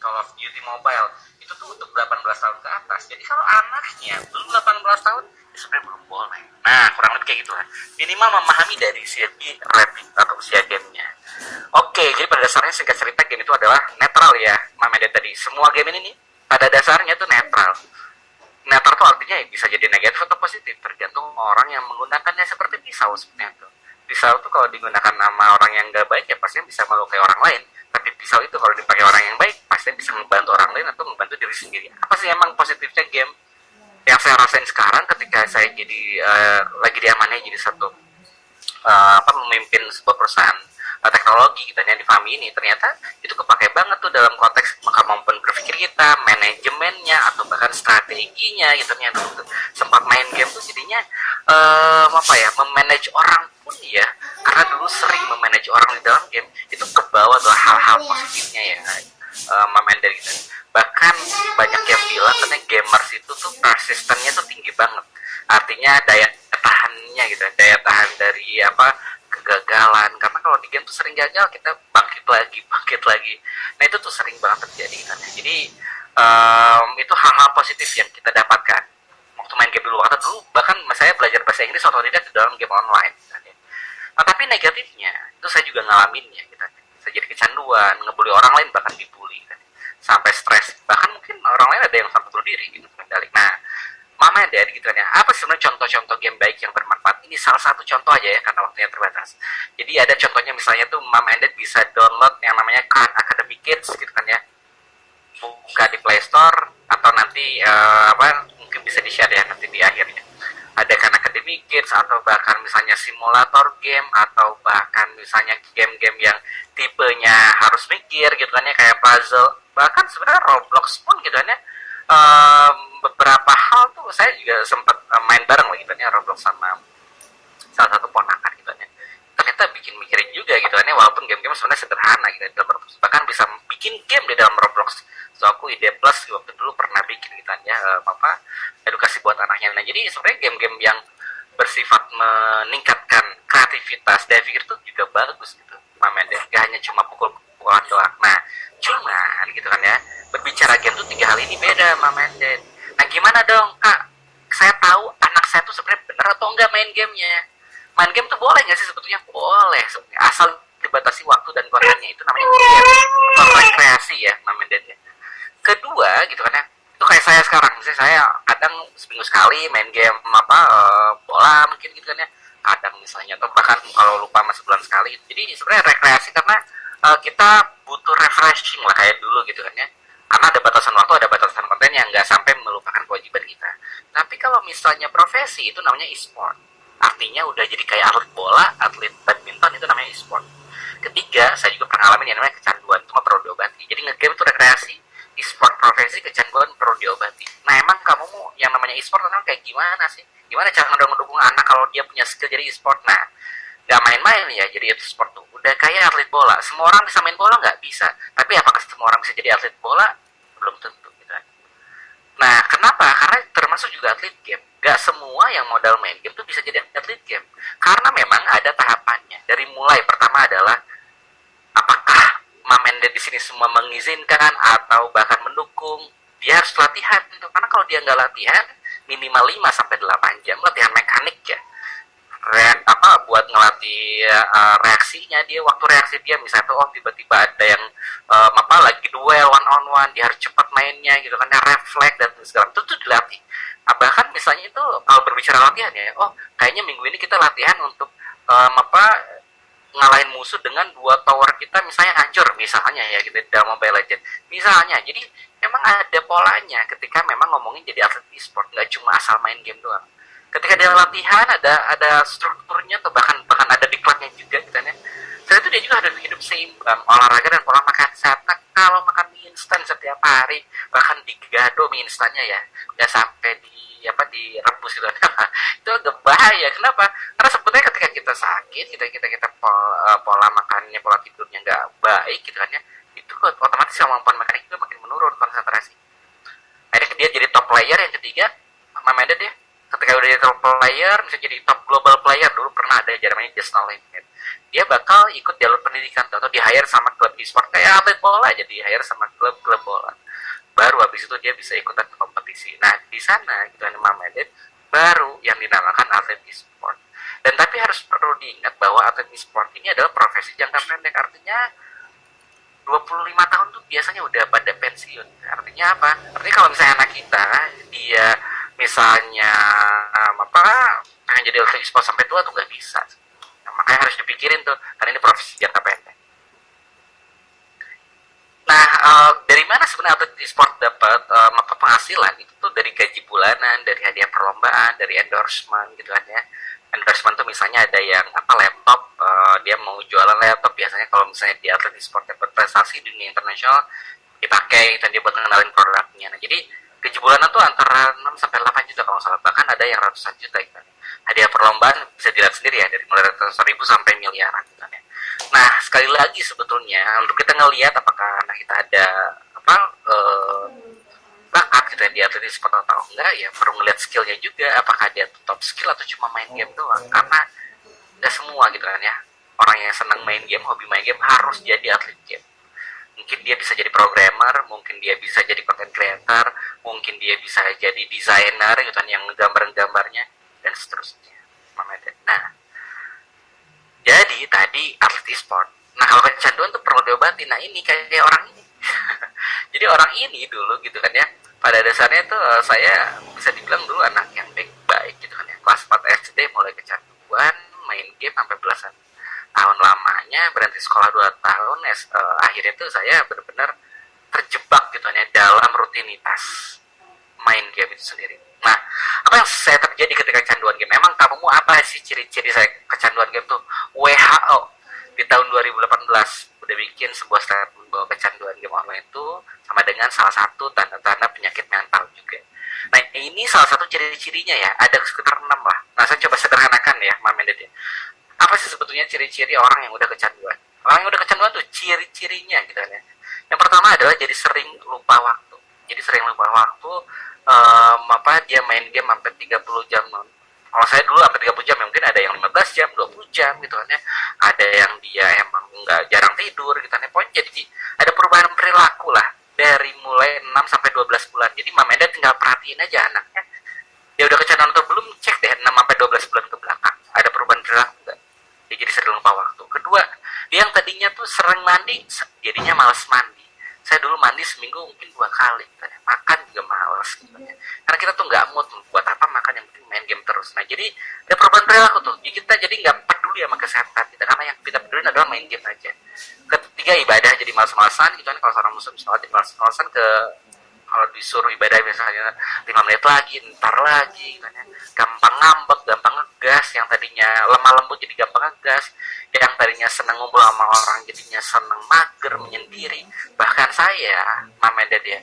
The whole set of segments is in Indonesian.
Call of Duty Mobile itu tuh untuk 18 tahun ke atas. Jadi kalau anaknya belum 18 tahun ya sebenarnya belum boleh. Nah, kurang lebih kayak gitu lah. Minimal memahami dari segi rating atau usia gamenya. Oke, jadi pada dasarnya singkat cerita game itu adalah netral ya, Mamede tadi. Semua game ini nih pada dasarnya tuh netral. Netral tuh artinya bisa jadi negatif atau positif, tergantung orang yang menggunakannya seperti pisau sebenarnya tuh. Pisau tuh kalau digunakan sama orang yang nggak baik ya pastinya bisa melukai orang lain. Tapi pisau itu kalau dipakai orang yang baik pastinya bisa membantu orang lain atau membantu diri sendiri. Apa sih emang positifnya game? Yang saya rasain sekarang ketika saya jadi lagi diamanai jadi satu memimpin sebuah perusahaan teknologi gitu ya di Fami ini, ternyata itu kepake banget tuh dalam konteks kemampuan berpikir kita, manajemennya atau bahkan strateginya gitu ya. Dulu sempat main game tuh jadinya memanage orang pun ya, karena dulu sering memanage orang di dalam game itu kebawa tuh hal-hal positifnya ya, main dari gitu. Bahkan banyak yang bilang katanya gamers itu tuh persistennya tuh tinggi banget, artinya daya tahannya gitu, daya tahan dari kegagalan, karena kalau di game tuh sering gagal kita bangkit lagi. Nah itu tuh sering banget terjadi kan. Jadi itu hal-hal positif yang kita dapatkan waktu main game dulu. Waktu dulu bahkan saya belajar bahasa Inggris otodidak di dalam game online kan. Nah, tapi negatifnya itu saya juga ngalaminnya gitu. Saya jadi kecanduan, ngebully orang lain, bahkan dibully kan. Sampai stres, bahkan mungkin orang lain ada yang sampai bunuh diri gitu kan. Nah, Mama Dad gitu kan ya, apa sebenarnya contoh-contoh game baik yang bermanfaat? Ini salah satu contoh aja ya, karena waktunya terbatas. Jadi ada contohnya misalnya tuh Mama Dad bisa download yang namanya Khan Academy Kids gitu kan ya. Buka di Play Store atau nanti mungkin bisa di-share ya nanti di akhirnya. Ada Khan Academy Kids atau bahkan misalnya simulator game atau bahkan misalnya game-game yang tipenya harus mikir gitu kan ya, kayak puzzle. Bahkan sebenarnya Roblox pun gitu kan ya. Beberapa hal tuh saya juga sempat main bareng lagi gitu ya, Roblox sama salah satu ponakan gitu ya. Ternyata bikin mikirin juga gitu kan ya, walaupun game-game sebenarnya sederhana gitu dalam Roblox. Bahkan bisa bikin game di dalam Roblox. So aku ide plus waktu dulu pernah bikin gitu ya, edukasi buat anaknya. Nah jadi sebenarnya game-game yang bersifat meningkatkan kreativitas daya pikir tuh juga bagus gitu, Mamen deh. Gak hanya cuma pukul-pukulan doang. Nah cuman gitu kan ya, berbicara game tuh 3 hal ini beda, Mamen deh. Nah gimana dong kak, saya tahu anak saya tuh sebenarnya benar atau enggak main gamenya. Main game tuh boleh nggak sih? Sebetulnya boleh sebetulnya, asal dibatasi waktu dan kontennya. Itu namanya game atau rekreasi ya, Mamen deh. Kedua gitu kan ya, itu kayak saya sekarang, misalnya saya kadang seminggu sekali main game bola mungkin gitu kan ya, kadang misalnya, atau bahkan kalau lupa mas sebulan sekali. Jadi sebenarnya rekreasi karena kita butuh refreshing lah kayak dulu gitu kan ya, karena ada batasan waktu, ada batasan konten yang nggak sampai melupakan kewajiban kita. Tapi kalau misalnya profesi itu namanya e-sport, artinya udah jadi kayak atlet bola, atlet badminton, itu namanya e-sport. Ketiga, saya juga pernah ngalamin yang namanya kecanduan, itu mah perlu diobati. Jadi nge-game itu rekreasi, e-sport profesi, kecanduan perlu diobati. Nah emang kamu yang namanya e-sport kayak gimana sih? Gimana cara ngedukung anak kalau dia punya skill jadi e-sport? Nah, gak main-main ya jadi e-sport tuh. Udah kayak atlet bola. Semua orang bisa main bola nggak? Bisa. Tapi apakah semua orang bisa jadi atlet bola? Belum tentu gitu. Nah, kenapa? Karena termasuk juga atlet game. Gak semua yang modal main game tuh bisa jadi atlet game. Karena memang ada tahapannya. Dari mulai pertama adalah apakah Mamende di sini semua mengizinkan atau bahkan mendukung, dia harus latihan gitu. Karena kalau dia nggak latihan minimal 5 sampai 8 jam latihan mekanik ya. Buat ngelatih reaksinya dia, waktu reaksi dia misalnya tuh tiba-tiba ada yang lagi duel one on one, dia harus cepat mainnya gitu kan, refleks dan segala itu tuh dilatih. Bahkan misalnya itu kalau berbicara latihan ya, kayaknya minggu ini kita latihan untuk ngalahin musuh dengan 2 tower kita misalnya hancur misalnya ya gitu dalam Mobile Legends misalnya. Jadi memang ada polanya ketika memang ngomongin jadi atlet e-sport, nggak cuma asal main game doang. Ketika dia latihan ada strukturnya atau bahkan ada diklatnya juga gitu ya. Setelah itu dia juga harus hidup seimbang, olahraga dan pola makan sehat. Nah, kalau makan mie instan setiap hari, bahkan digado mie instannya ya, nggak sampai direbus gitu. Itu agak bahaya. Kenapa? Karena sebetulnya ketika kita sakit, kita pola makannya, pola tidurnya nggak baik gitu kan ya, itu otomatis kemampuan makan itu makin menurun, konsentrasi. Akhirnya dia jadi top player. Yang ketiga, Mamede dia ketika udah jadi top player, bisa jadi top global player. Dulu pernah ada namanya Just No Limit. dia bakal ikut jalur pendidikan atau di hire sama klub e-sport kayak atlet bola aja, di hire sama klub bola, baru habis itu dia bisa ikutan kompetisi. Nah di sana gitu kan Mamedet baru yang dinamakan atlet e-sport. Dan tapi harus perlu diingat bahwa atlet e-sport ini adalah profesi jangka pendek, artinya 25 tahun tuh biasanya udah pada pensiun. Artinya apa? Artinya kalau misalnya anak kita dia misalnya pengen jadi atlet e-sport sampai tua tuh nggak bisa. Nah, makanya harus dipikirin tuh, karena ini profesi jangka pendek. Nah, dari mana sebenarnya atlet e-sport dapat penghasilan? Itu tuh dari gaji bulanan, dari hadiah perlombaan, dari endorsement gitu kan ya. Endorsement tuh misalnya ada yang laptop, dia mau jualan laptop, biasanya kalau misalnya di atlet e-sport dapat prestasi di dunia internasional dipakai dan dia buat ngenalin produknya. Nah, jadi gaji bulanan tuh antara 6 sampai 8 juta kalau salah, bahkan ada yang ratusan juta gitu. Hadiah perlombaan bisa dilihat sendiri ya, dari mulai ratusan ribu sampai miliaran gitu ya. Nah, sekali lagi sebetulnya untuk kita ngelihat apakah anak kita ada bakat gitu ya di atlet e-sport atau enggak, ya perlu ngeliat skillnya juga, apakah dia top skill atau cuma main game doang. Karena nggak semua gitu kan ya, orang yang senang main game, hobi main game harus jadi atlet game. Mungkin dia bisa jadi programmer, mungkin dia bisa jadi content creator, mungkin dia bisa jadi desainer gitu kan yang gambar-gambarnya dan seterusnya. Nah, jadi tadi atlet e-sport. Nah, kalau kecanduan tuh perlu diobati. Nah, ini kayak orang ini. Jadi orang ini dulu gitu kan ya, pada dasarnya tuh saya bisa dibilang dulu anak yang baik-baik gitu kan ya. Kelas 4 SD mulai kecanduan, main game sampai belasan tahun lamanya, berhenti sekolah 2 tahun, akhirnya tuh saya benar-benar terjebak gitu kan ya dalam rutinitas main game itu sendiri. Nah, apa yang saya terjadi ketika kecanduan game? Emang kamu mau apa sih ciri-ciri saya kecanduan game tuh? WHO di tahun 2018 udah bikin sebuah statement bahwa kecanduan game online itu sama dengan salah satu tanda-tanda penyakit mental juga. Nah, ini salah satu ciri-cirinya ya, ada sekitar 6 lah. Nah, saya coba sederhanakan ya, Mamendet ya. Apa sih sebetulnya ciri-ciri orang yang udah kecanduan? Orang yang udah kecanduan tuh ciri-cirinya gitu kan ya. Yang pertama adalah jadi sering lupa waktu. Jadi sering lupa waktu, dia main game sampai 30 jam. Kalau saya dulu sampai 30 jam, ya mungkin ada yang 15 jam, 20 jam gitu kan ya. Ada yang dia emang nggak jarang tidur gitu kan ya. Pokoknya jadi ada perubahan perilaku lah dari mulai 6 sampai 12 bulan. Jadi Mameda tinggal perhatiin aja anaknya. Dia udah kecanduan atau belum, cek deh 6 sampai 12 bulan ke belakang. Ada perubahan perilaku nggak? Dia jadi sering lupa waktu. Kedua, dia yang tadinya tuh sering mandi, jadinya malas mandi. Saya dulu mandi seminggu mungkin 2 kali gitu ya. Makan juga males gitu ya. Karena kita tuh nggak mood buat apa makan, yang penting main game terus. Nah, jadi ada perubahan perilaku tuh. Jadi kita jadi nggak peduli sama kesehatan kita, karena yang kita peduli adalah main game aja. Ketiga, ibadah jadi malas-malasan gitu kan. Kalau seorang muslim sholat jadi malas-malasan, kalau disuruh ibadah biasanya 5 menit lagi, ntar lagi gitu kan. Gampang ngambek, gampang ngegas, yang tadinya lemah lembut jadi gampang ngegas, yang tadinya seneng ngumpul sama orang jadinya seneng mager, menyendiri. Bahkan saya, Mameda dia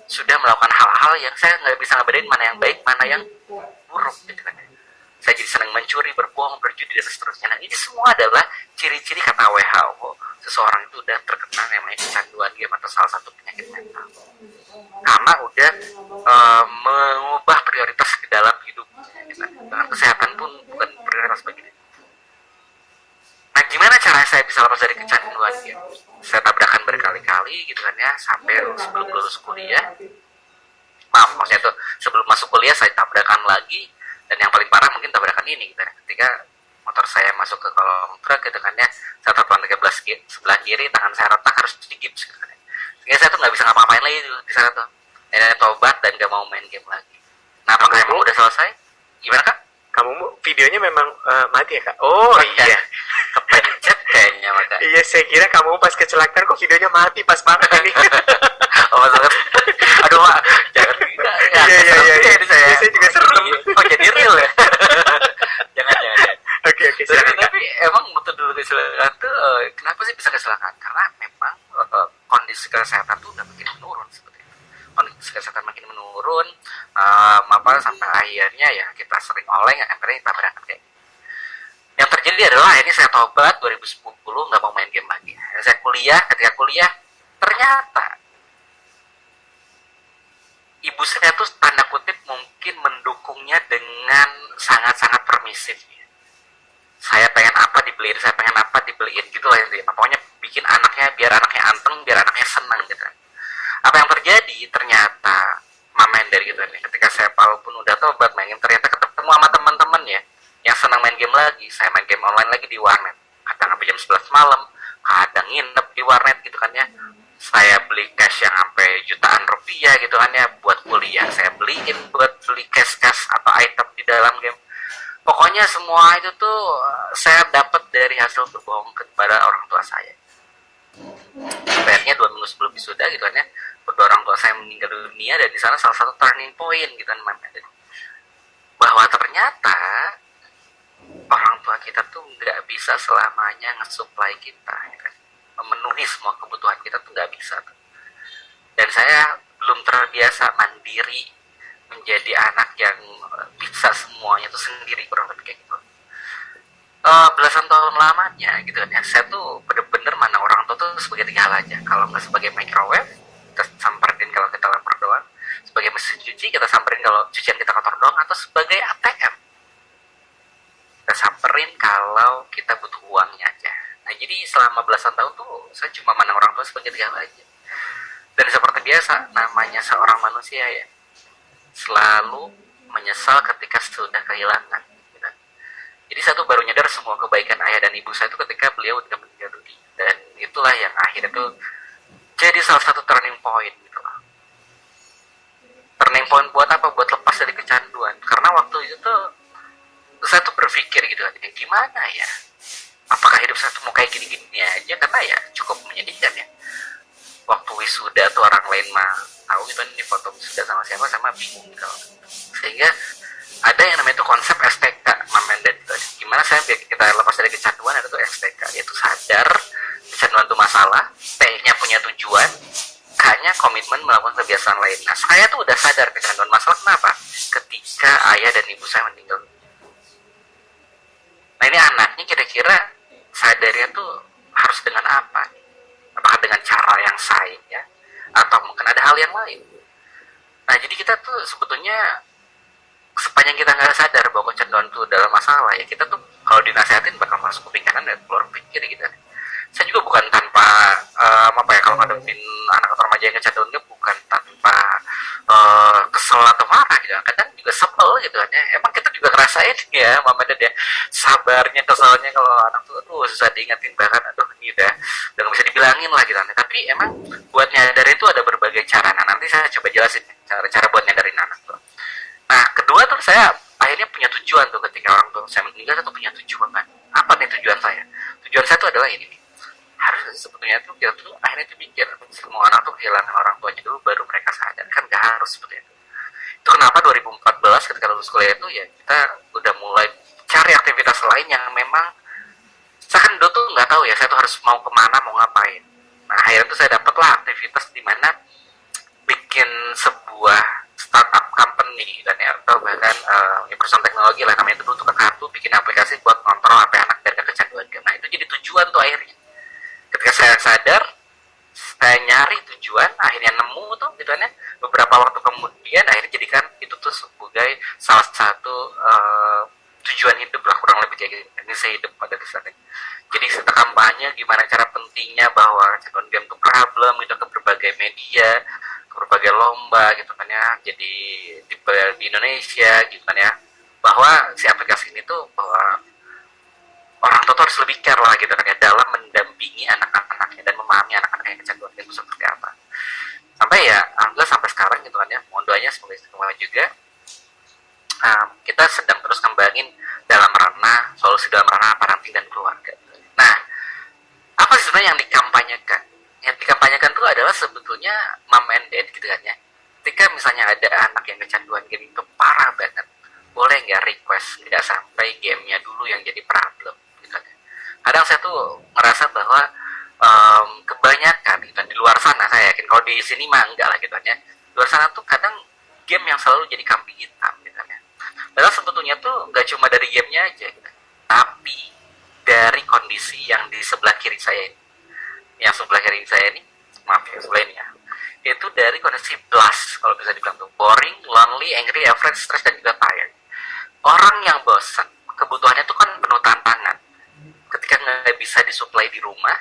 sudah melakukan hal-hal yang saya nggak bisa ngebedain mana yang baik, mana yang buruk gitu kan. Saya jadi senang mencuri, berbohong, berjudi dan seterusnya. Nah, ini semua adalah ciri-ciri kata WHO seseorang itu udah terkena namanya kecanduan game atau salah satu penyakit mental. Karena udah mengubah prioritas ke dalam hidup gitu. Dengan kesehatan pun bukan prioritas bagi dia. Nah, gimana cara saya bisa lepas dari kecanduan game? Saya tabrakan berkali-kali gitu kan ya, sampai sebelum lulus kuliah. Maksudnya tuh sebelum masuk kuliah saya tabrakan lagi, dan yang paling parah mungkin tabrakan ini gitu ya. Ketika motor saya masuk ke kolong truk gitu kan ya, saya terpelan ke sebelah kiri, tangan saya retak, harus digips gitu kan ya. Sehingga saya tuh nggak bisa ngapa-ngapain lagi di sana tuh. Akhirnya tobat dan gak mau main game lagi. Nah, apakah emang udah selesai? Gimana Kak? Kamu videonya memang mati ya Kak? Oh iya, kepencet kayaknya Kak. Iya, saya kira kamu pas kecelakaan kok videonya mati pas banget ini. Oh, maksudnya, aduh Pak, jangan. Iya. Saya juga serem. Oh, jadi real ya? Jangan. Oke, silakan. Tapi emang metode kecelakaan tuh kenapa sih bisa kecelakaan? Karena memang kondisi kesehatan tuh udah makin menurun sebetulnya. Kondisi kesehatan makin menurun, sampai akhirnya ya kita sering oleng, akhirnya kita berangkat kayak gitu. Yang terjadi adalah akhirnya saya tobat 2010, nggak mau main game lagi. Saya ketika kuliah ternyata ibu saya tuh tanda kutip mungkin mendukungnya dengan sangat-sangat permisif. Saya pengen apa dibeliin, saya pengen apa dibeliin. anteng biar anaknya senang gitu. Apa yang terjadi ternyata mama dari gitu nih, ketika saya walaupun udah tobat main game, ternyata ketemu sama teman-teman ya yang senang main game lagi. Saya main game online lagi di warnet, kadang sampai jam 11 malam, kadang nginep di warnet gitu kan ya. Saya beli cash yang sampai jutaan rupiah gitu kan ya buat kuliah, saya beliin buat beli cash atau item di dalam game. Pokoknya semua itu tuh saya dapat dari hasil berbohong kepada orang tua saya. Akhirnya 2 minggu sebelum wisuda gitu kan ya, kedua orang tua saya meninggal dunia, dan di sana salah satu turning point gitu kan, bahwa ternyata orang tua kita tuh nggak bisa selamanya nge-supply kita ya kan? Memenuhi semua kebutuhan kita tuh nggak bisa tuh. Dan saya belum terbiasa mandiri menjadi anak yang bisa semuanya tuh sendiri, kurang lebih kayak gitu. Belasan tahun lamanya gitu kan ya, saya tuh bener-bener mana orang tua tuh sebagai 3 hal aja. Kalau nggak sebagai microwave, kita samperin kalau kita lapar doang; sebagai mesin cuci, kita samperin kalau cucian kita kotor doang; atau sebagai ATM, kita samperin kalau kita butuh uangnya aja. Nah, jadi selama belasan tahun tuh saya cuma mana orang tua sebagai 3 hal aja. Dan seperti biasa, namanya seorang manusia ya, selalu menyesal ketika sudah kehilangan. Gitu. Jadi saya tuh baru nyadar semua kebaikan ayah dan ibu saya itu ketika beliau udah meninggal dunia. Dan itulah yang akhirnya tuh jadi salah satu turning point gitu loh. Turning point buat apa? Buat lepas dari kecanduan. Karena waktu itu tuh saya tuh berpikir gitu kan, gimana ya? Apakah hidup saya tuh mau kayak gini-gini aja? Karena ya cukup menyedihkan ya. Waktu wisuda tuh orang lain mah tahu gitu kan, ini foto wisuda sama siapa, sama bingung gitu. Sehingga ada yang namanya itu konsep STK, Mamen, dan itu gimana saya biar kita lepas dari kecanduan, ada tuh STK, yaitu sadar kecanduan itu masalah, T-nya punya tujuan, K-nya komitmen melakukan kebiasaan lain. Nah, saya tuh udah sadar kecanduan masalah. Kenapa? Ketika ayah dan ibu saya meninggal. Nah, ini anaknya kira-kira sadarnya tuh harus dengan apa? Apakah dengan cara yang sain ya? Atau mungkin ada hal yang lain? Nah, jadi kita tuh sebetulnya sepanjang kita nggak sadar bahwa kecanduan itu dalam masalah ya, kita tuh kalau dinasehatin bakal masuk kuping kanan dan keluar kuping kiri gitu. Saya juga bukan tanpa apa ya, kalau ngadepin anak atau remaja yang kecanduan itu bukan tanpa kesel atau marah gitu. Kadang juga sebel gitu kan ya. Emang kita juga ngerasain ya, Mama Dad ya, sabarnya, keselnya kalau anak tuh susah diingetin, bahkan aduh ini udah nggak bisa dibilangin lah gitu. Tapi emang buat nyadar itu ada berbagai cara. Nah, nanti saya coba jelasin cara buat nyadarin anak tuh. Nah, kedua tuh saya akhirnya punya tujuan tuh ketika orang tua saya meninggal. Saya tuh punya tujuan kan. Apa nih tujuan saya? Tujuan saya tuh adalah ini nih. Harus sebetulnya tuh kita tuh akhirnya tuh mikir, semua anak tuh kehilangan orang tuanya dulu baru mereka sadar, kan gak harus seperti itu. Itu kenapa 2014 ketika lulus kuliah itu ya kita udah mulai cari aktivitas lain yang memang saya kan dulu tuh nggak tahu ya saya tuh harus mau kemana, mau ngapain. Nah, akhirnya tuh saya dapatlah aktivitas di mana bikin sebuah startup company dan ya, atau bahkan perusahaan teknologi lah, namanya itu dulu tukar kartu, bikin aplikasi buat kontrol HP anak dan kecanduan game. Nah, itu jadi tujuan tuh akhirnya. Ketika saya sadar, saya nyari tujuan, akhirnya nemu tuh gitu kan ya. Beberapa waktu kemudian akhirnya jadikan itu tuh sebagai salah satu tujuan hidup lah, kurang lebih kayak gitu. Ini saya hidup pada dasarnya. Jadi kita kampanye gimana cara pentingnya bahwa kecanduan game itu problem gitu, ke berbagai media, ke berbagai lomba gitu kan ya. Jadi di Indonesia gitu kan ya, bahwa si aplikasi ini tuh bahwa orang tua harus lebih care lah gitu kan ya dalam mendampingi anak-anaknya dan memahami anak-anak yang kecanduan game itu seperti apa. Sampai ya alhamdulillah sampai sekarang gitu kan ya, mohon doanya semoga istiqomah juga. Kita sedang terus kembangin dalam ranah solusi dalam ranah parenting dan keluarga. Nah, apa sih sebenarnya yang dikampanyekan? Yang dikampanyekan itu adalah sebetulnya mom and dad gitu kan ya. Ketika misalnya ada anak yang kecanduan game itu parah banget, boleh nggak request nggak sampai gamenya dulu yang jadi problem gitu kan ya. Kadang saya tuh ngerasa bahwa kebanyakan gitu, di luar sana, saya yakin kalau di sini mah enggak lah gitu kan ya. Di luar sana tuh kadang game yang selalu jadi kambing hitam gitu kan ya. Padahal sebetulnya tuh nggak cuma dari gamenya aja gitu, tapi dari kondisi yang di sebelah kiri saya ini. Yang sebelah kiri saya ini, maaf ya sebelah ini ya, itu dari kondisi blast, kalau bisa dibilang tuh boring, lonely, angry, afraid, stress, dan juga tired. Orang yang bosan, kebutuhannya tuh kan penuh tantangan. Ketika nggak bisa disuplai di rumah,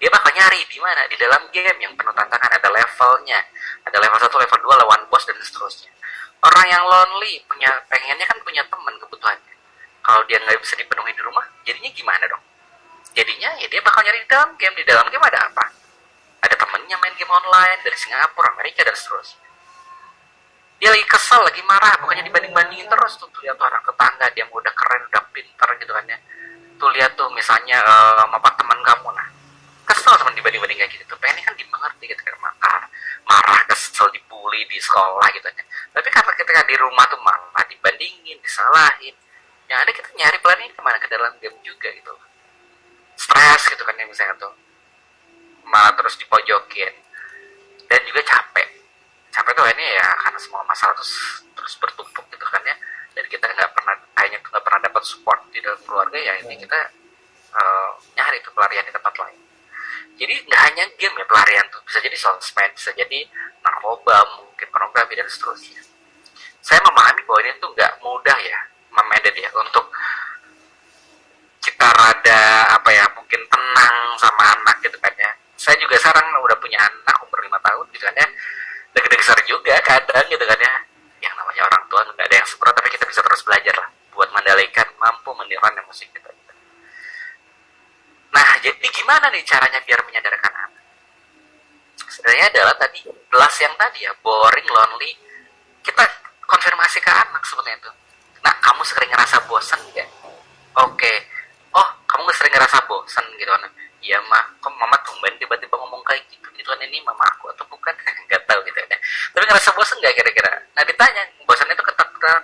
dia bakal nyari di mana? Di dalam game yang penuh tantangan, ada levelnya, ada level 1, level 2, lawan bos dan seterusnya. Orang yang lonely pengennya kan punya teman kebutuhannya. Kalau dia nggak bisa dipenuhi di rumah, jadinya gimana dong? Jadinya ya dia bakal nyari di dalam game. Di dalam game ada apa? Ada temennya main game online dari Singapura, Amerika dan seterusnya. Dia lagi kesel, lagi marah, bukannya dibanding-bandingin terus tuh lihat tuh orang tetangga dia udah keren, udah pinter gitu kan ya. Tuh lihat tuh misalnya apa teman kamu, nah kesel sama dibanding-banding kayak gitu. Pengennya kan dimengerti gitu kan, marah, kesel, dibully di sekolah gitu kan. Tapi karena ketika di rumah tuh malah dibandingin, disalahin. Yang ada kita nyari pelarian kemana? Ke dalam game juga gitu. Stres gitu kan ya misalnya tuh. Malah terus dipojokin. Dan juga capek tuh ini ya karena semua masalah terus bertumpuk gitu kan ya. Dan kita kayaknya nggak pernah dapat support di dalam keluarga ya, ini kita nyari tuh pelarian di tempat lain. Jadi nggak hanya game ya pelarian tuh, bisa jadi sosmed, bisa jadi narkoba, mungkin pornografi dan seterusnya. Saya memahami bahwa ini tuh nggak mudah ya, memedit ya, untuk kita rada mungkin tenang sama anak gitu kan ya. Saya juga sekarang udah punya anak umur 5 tahun gitu kan ya, deg-degan juga kadang gitu kan ya. Yang namanya orang tua nggak ada yang sempurna, tapi kita bisa terus belajar lah buat mandalaikan, mampu menirukan emosi kita. Nah, jadi gimana nih caranya biar menyadarkan anak? Sebenarnya adalah tadi, belas yang tadi ya, boring, lonely. Kita konfirmasi ke anak seperti itu. Nah, kamu sering ngerasa bosan nggak? Oke. Oh, kamu nggak sering ngerasa bosan gitu kan? Iya, mah. Kok mama tumben tiba-tiba ngomong kayak gitu? Gitu kan, ini mama aku atau bukan? Nggak tahu gitu ya. Tapi ngerasa bosan nggak kira-kira? Nah, ditanya, bosan itu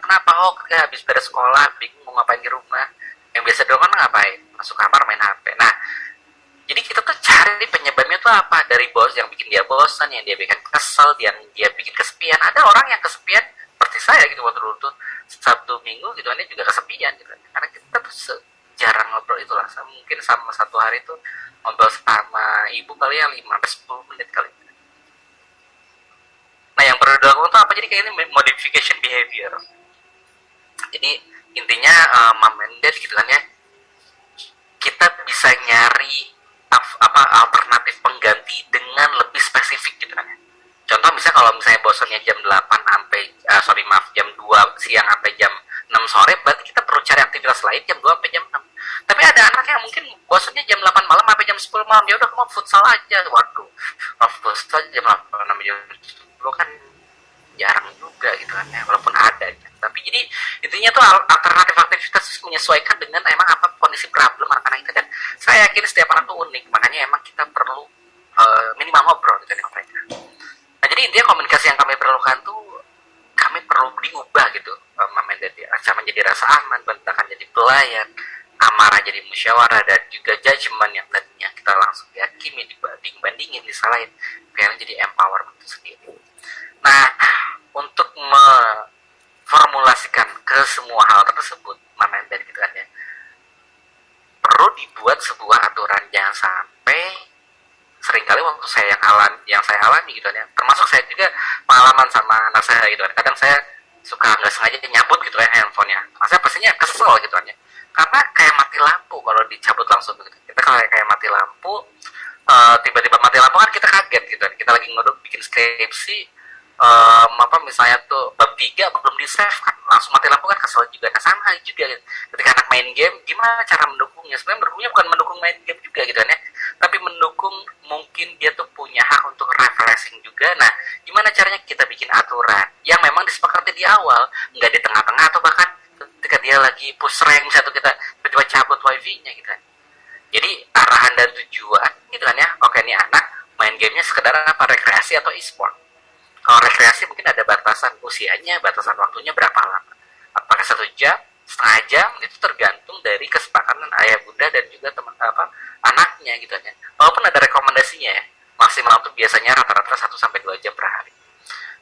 kenapa? Oh, kayak habis beres sekolah, bingung mau ngapain di rumah. Yang biasa di rumah ngapain? Masuk kamar main HP. Nah, jadi kita tuh cari penyebabnya tuh apa, dari bos yang bikin dia bosan, yang dia bikin kesel, yang dia bikin kesepian. Ada orang yang kesepian seperti saya gitu waktu dulu tuh Sabtu Minggu gitu, ini juga kesepian gitu. Karena kita tuh jarang ngobrol itulah. Mungkin sama satu hari tuh ngobrol sama ibu kali ya 5-10 menit kali. Nah, yang perlu dilakukan tuh apa? Jadi kayak ini modification behavior. Jadi intinya mom and dad gitu kan ya, kita bisa nyari alternatif pengganti dengan lebih spesifik gitu kan ya. Contoh misalnya kalau misalnya bosannya jam 8 sampai jam 2 siang sampai jam 6 sore, berarti kita perlu cari aktivitas lain jam 2 sampai jam 6. Tapi ada anak yang mungkin bosannya jam 8 malam sampai jam 10 malam, ya udah kamu futsal aja. Waduh, futsal jam 8 sampai jam 10 kan jarang juga gitu kan ya, walaupun ada ya. Tapi jadi intinya tuh alternatif aktivitas menyesuaikan dengan emang apa kondisi problem anak itu. Dan saya yakin setiap anak tuh unik, makanya emang kita perlu minimal ngobrol gitu dengan mereka. Nah, jadi intinya komunikasi yang kami perlukan tuh kami perlu diubah gitu, menjadi ancaman jadi rasa aman, bentakan jadi pelayan, amarah jadi musyawarah, dan juga judgement yang tadinya kita langsung dihakimi, dibandingin, disalahin, sekarang jadi empowerment itu sendiri. Nah, untuk memformulasikan ke semua hal tersebut, dan gitu kan ya, perlu dibuat sebuah aturan. Jangan sampai seringkali waktu yang saya alami gitu kan ya, termasuk saya juga pengalaman sama anak saya gitu kan, kadang saya suka nggak sengaja nyabut gitu kan handphonenya, saya pastinya kesel gitu kan ya, karena kayak mati lampu kalau dicabut langsung gitu. Kita kayak mati lampu, tiba-tiba mati lampu kan kita kaget gitu kan, kita lagi bikin skripsi, misalnya tuh bab 3 belum di save kan, langsung mati lampu kan kesel juga. Nah, sama juga gitu. Ketika anak main game, gimana cara mendukungnya? Sebenarnya mendukungnya bukan mendukung main game juga gitu kan ya, tapi mendukung mungkin dia tuh punya hak untuk refreshing juga. Nah, gimana caranya kita bikin aturan yang memang disepakati di awal, nggak di tengah-tengah atau bahkan ketika dia lagi push rank satu kita tiba-tiba cabut wifi-nya gitu kan. Jadi arahan dan tujuan gitu kan ya, oke nih anak main gamenya sekedar apa, rekreasi atau e-sport. Kalau rekreasi mungkin ada batasan usianya, batasan waktunya berapa lama. Apakah 1 jam, setengah jam, itu tergantung dari kesepakatan ayah bunda dan juga anaknya gitu ya. Walaupun ada rekomendasinya ya, maksimal itu biasanya rata-rata 1-2 jam per hari.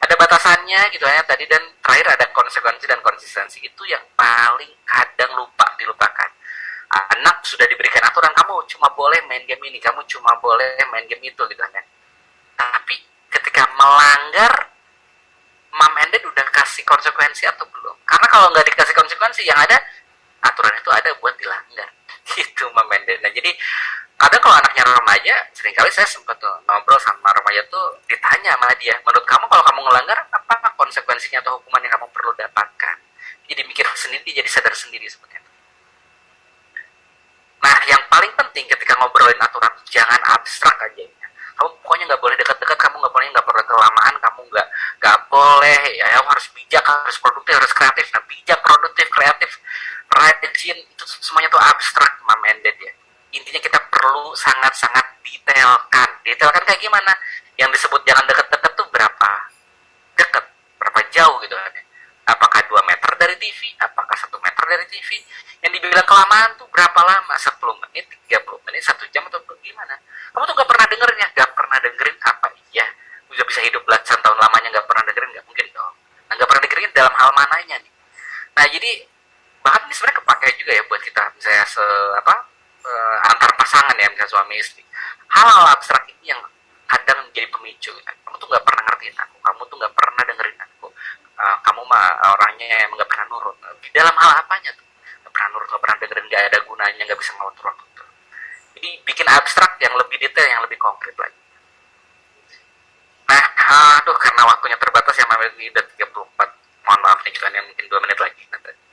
Ada batasannya gitu ya tadi, dan terakhir ada konsekuensi dan konsistensi. Itu yang paling kadang dilupakan. Anak sudah diberikan aturan, kamu cuma boleh main game ini, kamu cuma boleh main game itu gitu kan. Tapi ketika melanggar, mom and dad udah kasih konsekuensi atau belum? Karena kalau nggak dikasih konsekuensi, yang ada aturan itu ada buat dilanggar gitu, mom and dad. Nah, jadi Kadang kalau anaknya remaja, seringkali saya sempat tuh ngobrol sama remaja tuh, ditanya sama dia, menurut kamu kalau kamu ngelanggar apa konsekuensinya atau hukuman yang kamu perlu dapatkan? Jadi mikir sendiri, jadi sadar sendiri seperti itu. Nah, yang paling penting ketika ngobrolin aturan, jangan abstrak aja. Kamu pokoknya nggak boleh dekat-dekat, kamu nggak boleh kelamaan, kamu nggak boleh ya, kamu harus bijak, harus produktif, harus kreatif. Nah, bijak, produktif, kreatif, rajin itu semuanya tuh abstrak, mandate ya. Intinya kita perlu sangat-sangat detailkan. Detailkan kayak gimana? Yang disebut jangan dekat-dekat tuh berapa dekat, berapa jauh gitu kan ya. Apakah 2 meter dari TV? Apakah 1 meter dari TV? Yang dibilang kelamaan tuh berapa lama? 10 menit, 30 menit, 1 jam atau gimana? Kamu tuh gak pernah dengerin ya? Gak pernah dengerin apa? Iya, udah bisa hidup belasan tahun lamanya gak pernah dengerin? Gak mungkin dong. Nah, gak pernah dengerin dalam hal mananya nih? Nah, jadi bahkan ini sebenarnya kepakai juga ya buat kita misalnya antar pasangan ya, misalnya suami istri. Hal-hal abstrak ini yang kadang menjadi pemicu. Kamu tuh gak pernah ngertiin aku, kamu tuh gak pernah dengerin aku. Kamu mah orangnya emang gak pernah nurut. Di dalam hal apanya tuh? Gak pernah nurut, gak pernah dengerin, gak ada gunanya, gak bisa ngatur waktu. Jadi bikin abstrak yang lebih detail, yang lebih konkret lagi. Nah, karena waktunya terbatas ya, Mama ini udah 34. Mohon maaf nih, kan yang mungkin 2 menit lagi.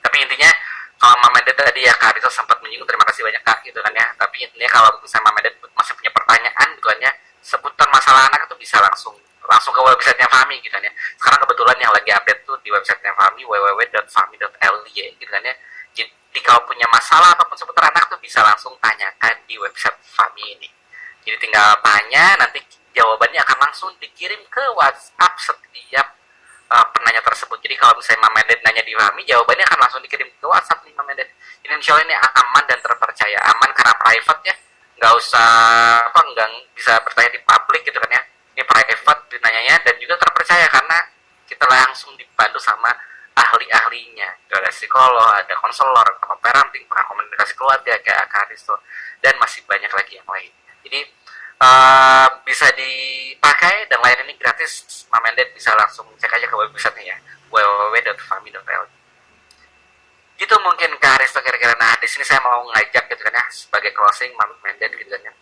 Tapi intinya, kalau Mama Ded tadi ya, Kak Arisa sempat menyinggung, terima kasih banyak Kak, gitu kan ya. Tapi intinya kalau misalnya Mama Ded masih punya pertanyaan, gitu kan ya, seputar masalah anak itu bisa langsung ke websitenya Fahmi gitu kan ya. Sekarang kebetulan yang lagi update tuh di websitenya Fahmi, www.fahmi.ly gitu kan ya. Jadi kalau punya masalah apapun seputar anak tuh bisa langsung tanyakan di website Fahmi ini. Jadi tinggal tanya, nanti jawabannya akan langsung dikirim ke WhatsApp setiap penanya tersebut. Jadi kalau misalnya Mama Ded nanya di Fahmi, jawabannya akan langsung dikirim ke WhatsApp nih Mama Ded. Jadi insya Allah ini aman dan terpercaya. Aman karena private ya, nggak usah nggak bisa bertanya di publik gitu kan ya. Ini private ditanyanya dan juga terpercaya karena kita langsung dibantu sama ahli-ahlinya. Ada psikolog, ada konselor, parenting, komunikasi keluarga kayak Kak Aristo, dan masih banyak lagi yang lain. Jadi bisa dipakai dan layanan ini gratis. Mama Ded bisa langsung cek aja ke website-nya ya, www.fahmi.ly. Gitu mungkin Kak Aristo kira-kira. Nah, di sini saya mau ngajak gitu kan ya, sebagai closing Mama Ded gitu kan ya.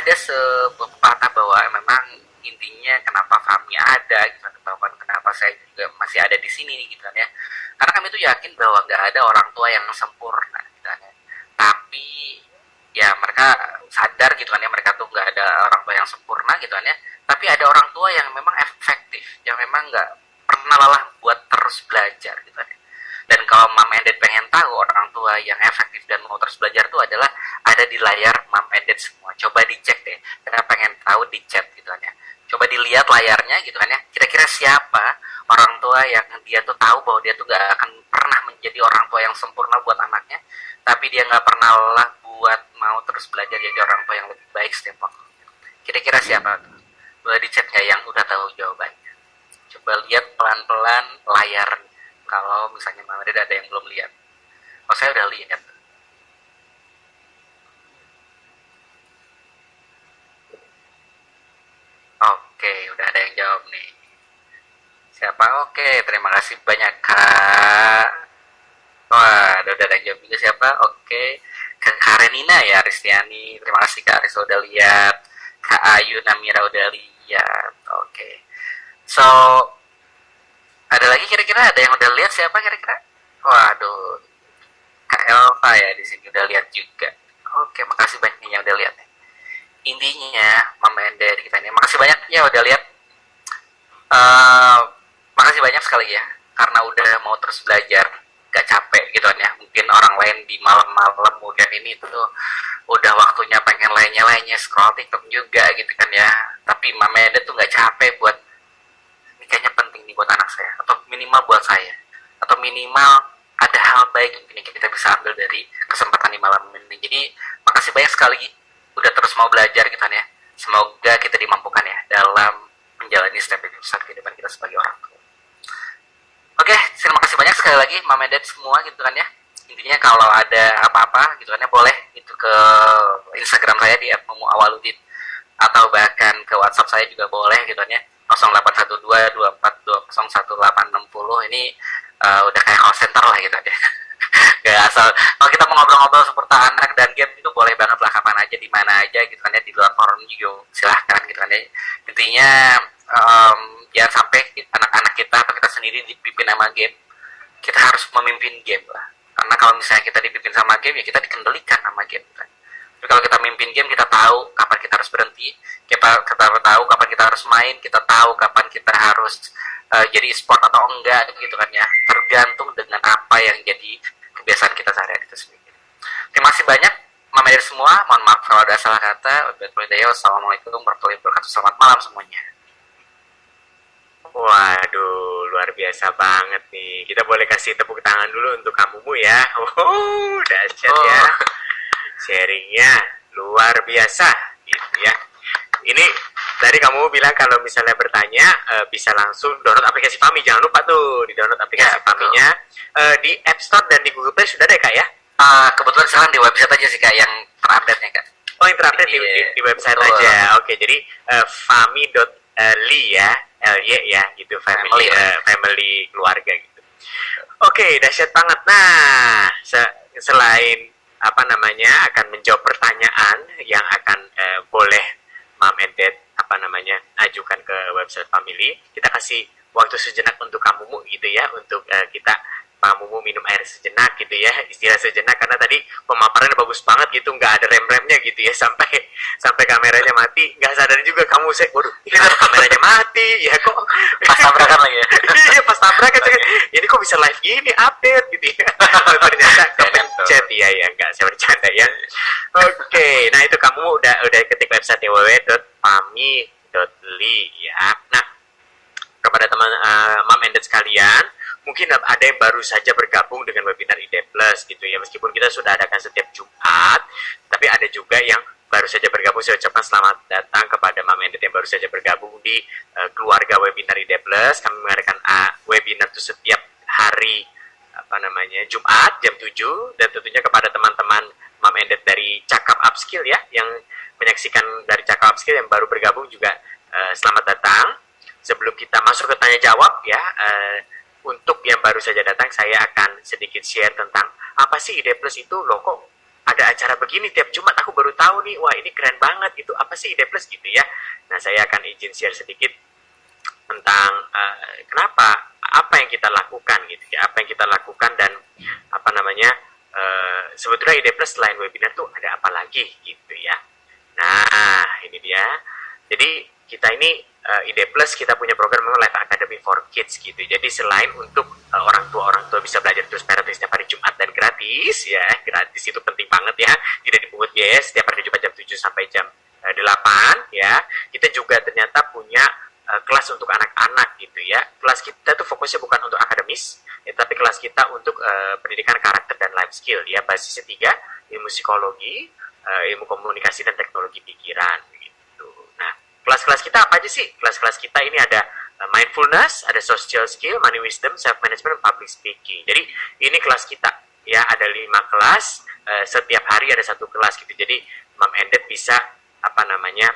Ada sebuah pepatah bahwa memang intinya kenapa Fahmi ada gitu kan, bahkan kenapa saya juga masih ada di sini gitu kan ya, karena kami tuh yakin bahwa nggak ada orang tua yang sempurna gitu kan ya. Tapi ya mereka sadar gitu kan ya, mereka tuh nggak ada orang tua yang sempurna gitu kan ya, tapi ada orang tua yang memang efektif, yang memang nggak pernah lelah buat terus belajar gitu kan ya. Dan kalau Mama Ded pengen tahu orang tua yang efektif dan mau terus belajar itu adalah ada di layar Mama Ded semua. Coba dicek deh, karena pengen tahu di chat gitu kan ya. Coba dilihat layarnya gitu kan ya. Kira-kira siapa orang tua yang dia tuh tahu bahwa dia tuh gak akan pernah menjadi orang tua yang sempurna buat anaknya, tapi dia gak pernah lelah buat mau terus belajar jadi orang tua yang lebih baik setiap waktu. Kira-kira siapa tuh? Boleh dicek ya yang udah tahu jawabannya. Coba lihat pelan-pelan layarnya. Kalau misalnya Mama Ded ada yang belum lihat. Oh, saya udah lihat. Oke, udah ada yang jawab nih. Siapa? Oke, terima kasih banyak Kak. Wah, udah ada yang jawab juga siapa? Oke, Kak Karenina ya, Ristiani. Terima kasih Kak Aris udah lihat. Kak Ayu Namira udah lihat. Oke. So, ada lagi kira-kira ada yang udah lihat siapa kira-kira? Waduh, Kak Elva ya di sini udah lihat juga. Oke, makasih banyak yang udah lihat. Intinya, Mama Ded kita ini, makasih banyak ya udah lihat. Makasih banyak sekali ya, karena udah mau terus belajar, gak capek gitu kan ya. Mungkin orang lain di malam-malam kemudian ini tuh udah waktunya pengen lainnya scroll TikTok juga gitu kan ya. Tapi Mama Ded tuh gak capek buat, ini kayaknya penting nih buat anak saya, atau minimal buat saya, atau minimal ada hal baik yang kita bisa ambil dari kesempatan di malam ini. Jadi makasih banyak sekali udah terus mau belajar gitu kan ya. Semoga kita dimampukan ya dalam menjalani step-step kehidupan kita sebagai orang tua. Oke, terima kasih banyak sekali lagi Mama Ded semua gitu kan ya. Intinya kalau ada apa-apa gitu kan ya, boleh itu ke Instagram saya di @momoawaludin, atau bahkan ke WhatsApp saya juga boleh gitu kan ya, 081224201860. Ini udah kayak call center lah gitu kan ya. Gak asal. Kalau kita mau ngobrol-ngobrol seputar anak dan game itu boleh banget lah kapan aja di mana aja gitu kan ya, di luar forum juga silahkan gitu kan ya. Intinya jangan sampai anak-anak kita atau kita sendiri dipimpin sama game. Kita harus memimpin game lah. Karena kalau misalnya kita dipimpin sama game ya kita dikendalikan sama game kan. Tapi kalau kita mimpin game, kita tahu kapan kita harus berhenti, kita tahu kapan kita harus main, kita tahu kapan kita harus jadi e-sport atau enggak gitu kan ya. Tergantung dengan apa yang jadi kebiasaan kita sehari-hari itu sendiri. Terima kasih banyak Mama dari semua. Mohon maaf kalau ada salah kata. Wassalamualaikum warahmatullahi wabarakatuh. Selamat malam semuanya. Waduh, luar biasa banget nih. Kita boleh kasih tepuk tangan dulu untuk kamumu ya. Oh, dahsyat ya. Sharingnya luar biasa gitu ya. Ini tadi kamu bilang kalau misalnya bertanya bisa langsung download aplikasi Fami. Jangan lupa tuh di download aplikasi Fami-nya di App Store dan di Google Play sudah ada Kak ya? Kebetulan sekarang di website aja sih Kak yang terupdate-nya Kak. Oh, yang terupdate di website aja. Oke, jadi fami.ly ya, LY ya gitu, family keluarga gitu. Oke, dahsyat banget. Nah, selain apa namanya akan menjawab pertanyaan yang akan boleh Mom and Dad apa namanya ajukan ke website family, kita kasih waktu sejenak untuk kamumu gitu ya, untuk kita kamumu minum air sejenak gitu ya, istirahat sejenak, karena tadi pemaparannya bagus banget gitu, nggak ada rem-remnya gitu ya, sampai kameranya mati, nggak sadar juga kamu, waduh kameranya mati ya, kok Pas tabrakan lagi ya. iya pas tabrakan ini kok bisa live gini update gitu ya. Ternyata kepencet ya, nggak, saya bercanda ya. Oke, nah itu kamu udah ketik website www.fami.ly ya. Nah, kepada teman Mom and Dad sekalian, mungkin ada yang baru saja bergabung dengan webinar ID Plus gitu ya, meskipun kita sudah adakan setiap Jumat, tapi ada juga yang baru saja bergabung. Saya ucapkan selamat datang kepada Mom and Dad yang baru saja bergabung di keluarga webinar ID Plus. Kami mengadakan webinar itu setiap hari apa namanya Jumat jam 7, dan tentunya kepada teman-teman Mom and Dad dari Cakap Upskill ya, yang menyaksikan dari Cakap Upskill yang baru bergabung juga selamat datang. Sebelum kita masuk ke tanya jawab ya, untuk yang baru saja datang, saya akan sedikit share tentang apa sih ID Plus itu. Loh, kok ada acara begini tiap Jumat, aku baru tahu nih, wah ini keren banget, itu apa sih ID Plus gitu ya. Nah, saya akan izin share sedikit tentang kenapa, apa yang kita lakukan gitu ya, apa yang kita lakukan, dan apa namanya sebetulnya ID Plus selain webinar tuh ada apa lagi gitu ya. Nah, ini dia. Jadi kita ini ID Plus, kita punya program namanya Live Academy for Kids gitu. Jadi selain untuk orang tua bisa belajar terus setiap hari Jumat dan gratis ya, gratis itu penting banget ya, tidak dipungut biaya setiap hari Jumat jam 7 sampai jam 8 ya. Kita juga ternyata punya kelas untuk anak-anak gitu ya. Kelas kita tuh fokusnya bukan untuk akademis ya, tapi kelas kita untuk pendidikan karakter dan life skill ya. Basisnya 3, ilmu psikologi, ilmu komunikasi, dan teknologi pikiran gitu. Nah, kelas-kelas kita apa aja sih? Kelas-kelas kita ini ada mindfulness, ada social skill, money wisdom, self management, public speaking. Jadi ini kelas kita ya, ada 5 kelas, setiap hari ada 1 kelas gitu. Jadi Mom and Dad bisa apa namanya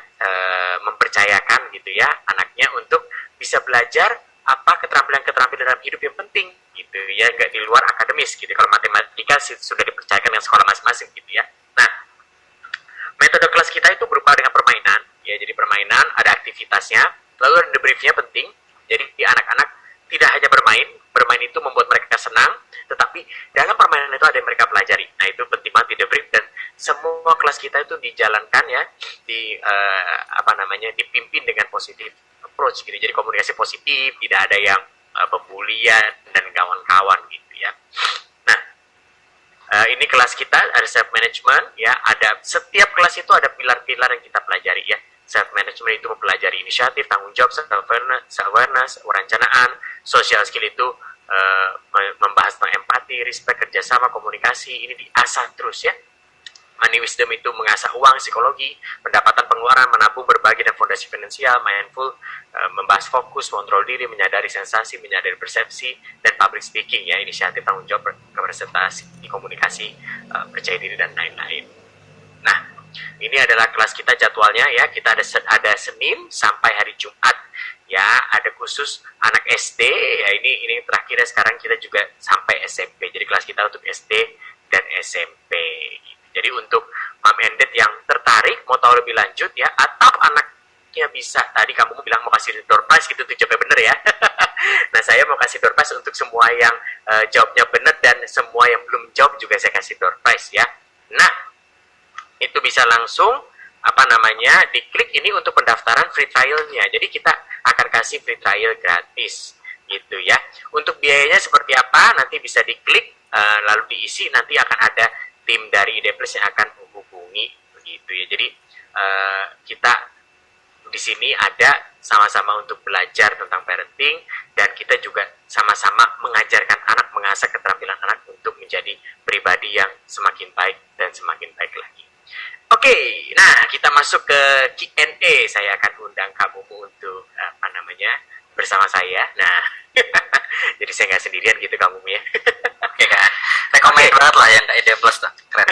mempercayakan gitu ya anaknya untuk bisa belajar apa keterampilan-keterampilan dalam hidup yang penting gitu ya, nggak di luar akademis gitu. Kalau matematika sudah dipercayakan dengan sekolah masing-masing gitu ya. Nah, metode kelas kita itu berupa dengan permainan ya, jadi permainan, ada aktivitasnya, lalu ada debriefnya penting. Jadi anak-anak tidak hanya bermain itu membuat mereka senang, tetapi dalam permainan itu ada yang mereka pelajari. Nah, itu penting banget di debrief, dan semua kelas kita itu dijalankan ya, apa namanya dipimpin dengan positif approach gitu. Jadi komunikasi positif, tidak ada yang pembulian dan kawan-kawan gitu ya. Nah, ini kelas kita ada self management ya, ada setiap kelas itu ada pilar-pilar yang kita pelajari ya. Self management itu mempelajari inisiatif, tanggung jawab, self awareness, perencanaan. Social skill itu membahas tentang empati, respect, kerjasama, komunikasi. Ini diasah terus ya. Money wisdom itu mengasah uang, psikologi, pendapatan, pengeluaran, menabung, berbagi, dan fondasi finansial. Mindful membahas fokus, kontrol diri, menyadari sensasi, menyadari persepsi, dan public speaking ya, inisiatif, tanggung jawab, representasi, komunikasi, percaya diri, dan lain-lain. Nah, Ini adalah kelas kita jadwalnya ya. Kita ada Senin sampai hari Jumat ya. Ada khusus anak SD ya. Ini terakhir ya, sekarang kita juga sampai SMP. Jadi kelas kita untuk SD dan SMP. Jadi untuk mom and dad yang tertarik mau tahu lebih lanjut ya, atau anaknya bisa, tadi kamu bilang mau kasih door prize gitu tuh, jawabnya bener ya. Nah, saya mau kasih door prize untuk semua yang jawabnya bener, dan semua yang belum jawab juga saya kasih door prize ya. Nah, itu bisa langsung diklik ini untuk pendaftaran free trial-nya. Jadi kita akan kasih free trial gratis gitu ya. Untuk biayanya seperti apa nanti bisa diklik lalu diisi, nanti akan ada tim dari ID Plus yang akan menghubungi begitu ya. Jadi kita di sini ada sama-sama untuk belajar tentang parenting, dan kita juga sama-sama mengajarkan anak, mengasah keterampilan anak untuk menjadi pribadi yang semakin baik dan semakin baik lagi. Oke, nah kita masuk ke Q&A. Saya akan undang kamu untuk bersama saya. Nah, jadi saya nggak sendirian gitu kamu ya. Oke kan, rekomend banget lah yang ID Plus tuh, keren.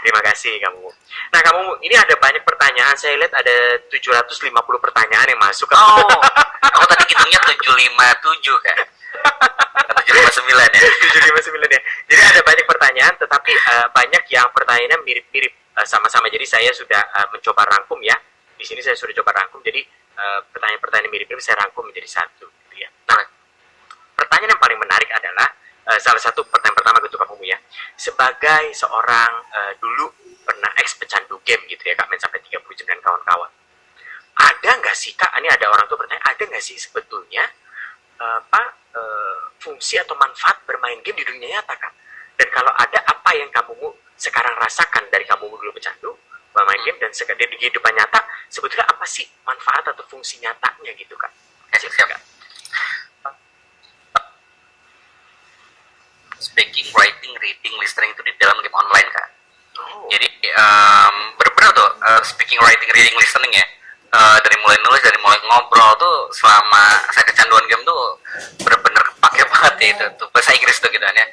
Terima kasih kamu. Nah, kamu ini ada banyak pertanyaan. Saya lihat ada 750 pertanyaan yang masuk. Oh, aku tadi hitungnya 757 kan. 759 ya. 759 ya. Jadi ada banyak pertanyaan, tetapi banyak yang pertanyaannya mirip-mirip sama-sama. Jadi saya sudah mencoba rangkum ya. Di sini saya sudah coba rangkum. Jadi pertanyaan-pertanyaan mirip-mirip saya rangkum menjadi satu. Gitu ya. Nah, pertanyaan yang paling menarik adalah salah satu pertanyaan pertama gitu kamu ya. Sebagai seorang dulu pernah pecandu game gitu ya, Kak, main sampai 39 kawan-kawan. Ada nggak sih, Kak? Ini ada orang tua bertanya, ada nggak sih sebetulnya fungsi atau manfaat bermain game di dunia nyata, Kak? Dan kalau ada, apa yang kamu sekarang rasakan dari kamu dulu pecandu bermain game dan sekarang di kehidupan nyata, sebetulnya apa sih manfaat atau fungsi nyatanya gitu, Kak? Siap. Speaking, writing, reading, listening itu di dalam game online, Kak. Oh. Jadi bener-bener tuh speaking, writing, reading, listening ya. Dari mulai nulis, dari mulai ngobrol tuh selama saya kecanduan game tuh bener-bener kepake banget ya itu tuh bahasa Inggris tuh gitu kan ya.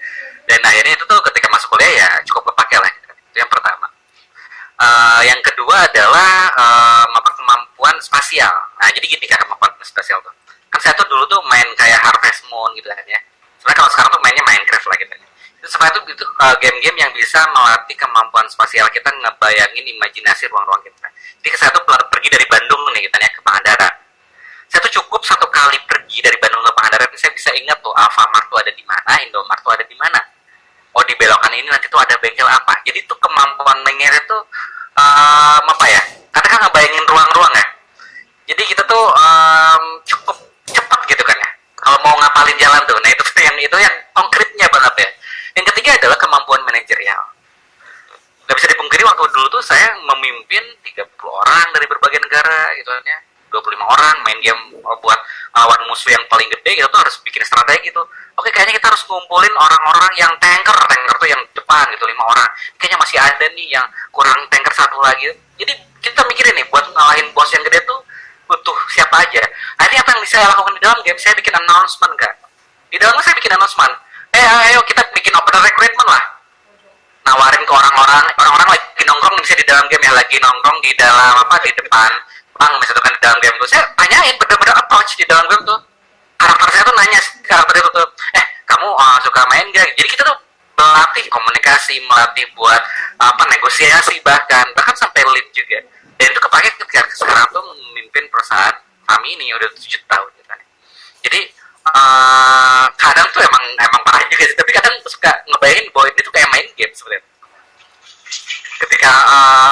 Dan akhirnya itu tuh ketika masuk kuliah ya cukup kepake lah gitu. Itu yang pertama. Yang kedua adalah kemampuan spasial. Nah, jadi gini, Kak, kemampuan spasial tuh. Kan saya tuh dulu tuh main kayak Harvest Moon gitu kan ya. Sebenarnya kalau sekarang tuh mainnya Minecraft lah gitu. Itu sebenarnya itu game-game yang bisa melatih kemampuan spasial kita, ngebayangin imajinasi ruang-ruang kita. Jadi saya tuh pergi dari Bandung nih kita ya ke Pangandaran. Saya tuh cukup satu kali pergi dari Bandung ke Pangandaran, saya bisa ingat tuh Alfamart tuh ada di mana, Indomart tuh ada di mana. Oh, di belokan ini nanti tuh ada bengkel apa. Jadi tuh kemampuan mengingat itu karena kan ngebayangin ruang-ruang ya. Jadi kita tuh cukup cepat gitu kan ya. Kalau mau ngapalin jalan tuh, nah itu yang konkretnya banget ya. Yang ketiga adalah kemampuan manajerial. Gak bisa dipungkiri waktu dulu tuh saya memimpin 30 orang dari berbagai negara gitu kan ya. 25 orang main game buat lawan musuh yang paling gede, kita tuh harus bikin strategi tuh. Oke, kayaknya kita harus ngumpulin orang-orang yang tanker tuh yang depan gitu, 5 orang. Kayaknya masih ada nih yang kurang tanker satu lagi. Jadi kita mikirin nih buat ngalahin bos yang gede tuh butuh siapa aja. Akhirnya apa yang bisa saya lakukan di dalam game, saya bikin announcement, Kak. Di dalamnya saya bikin announcement. Ayo kita bikin open recruitment lah. Nawarin ke orang-orang lagi nongkrong bisa di dalam game ya, lagi nongkrong di dalam di depan misalkan di dalam game tuh, saya tanyain bener-bener approach di dalam game tuh. Karakter saya tuh nanya karakter itu tuh, kamu suka main gak? Jadi kita tuh melatih komunikasi, melatih buat negosiasi, bahkan sampai lead juga. Dan itu kepake ketika sekarang tuh memimpin perusahaan kami ini udah 7 tahun gitu kan. Jadi kadang tuh emang parah juga sih, tapi kadang suka ngebayangin bahwa ini tuh kayak main game sebenarnya. Ketika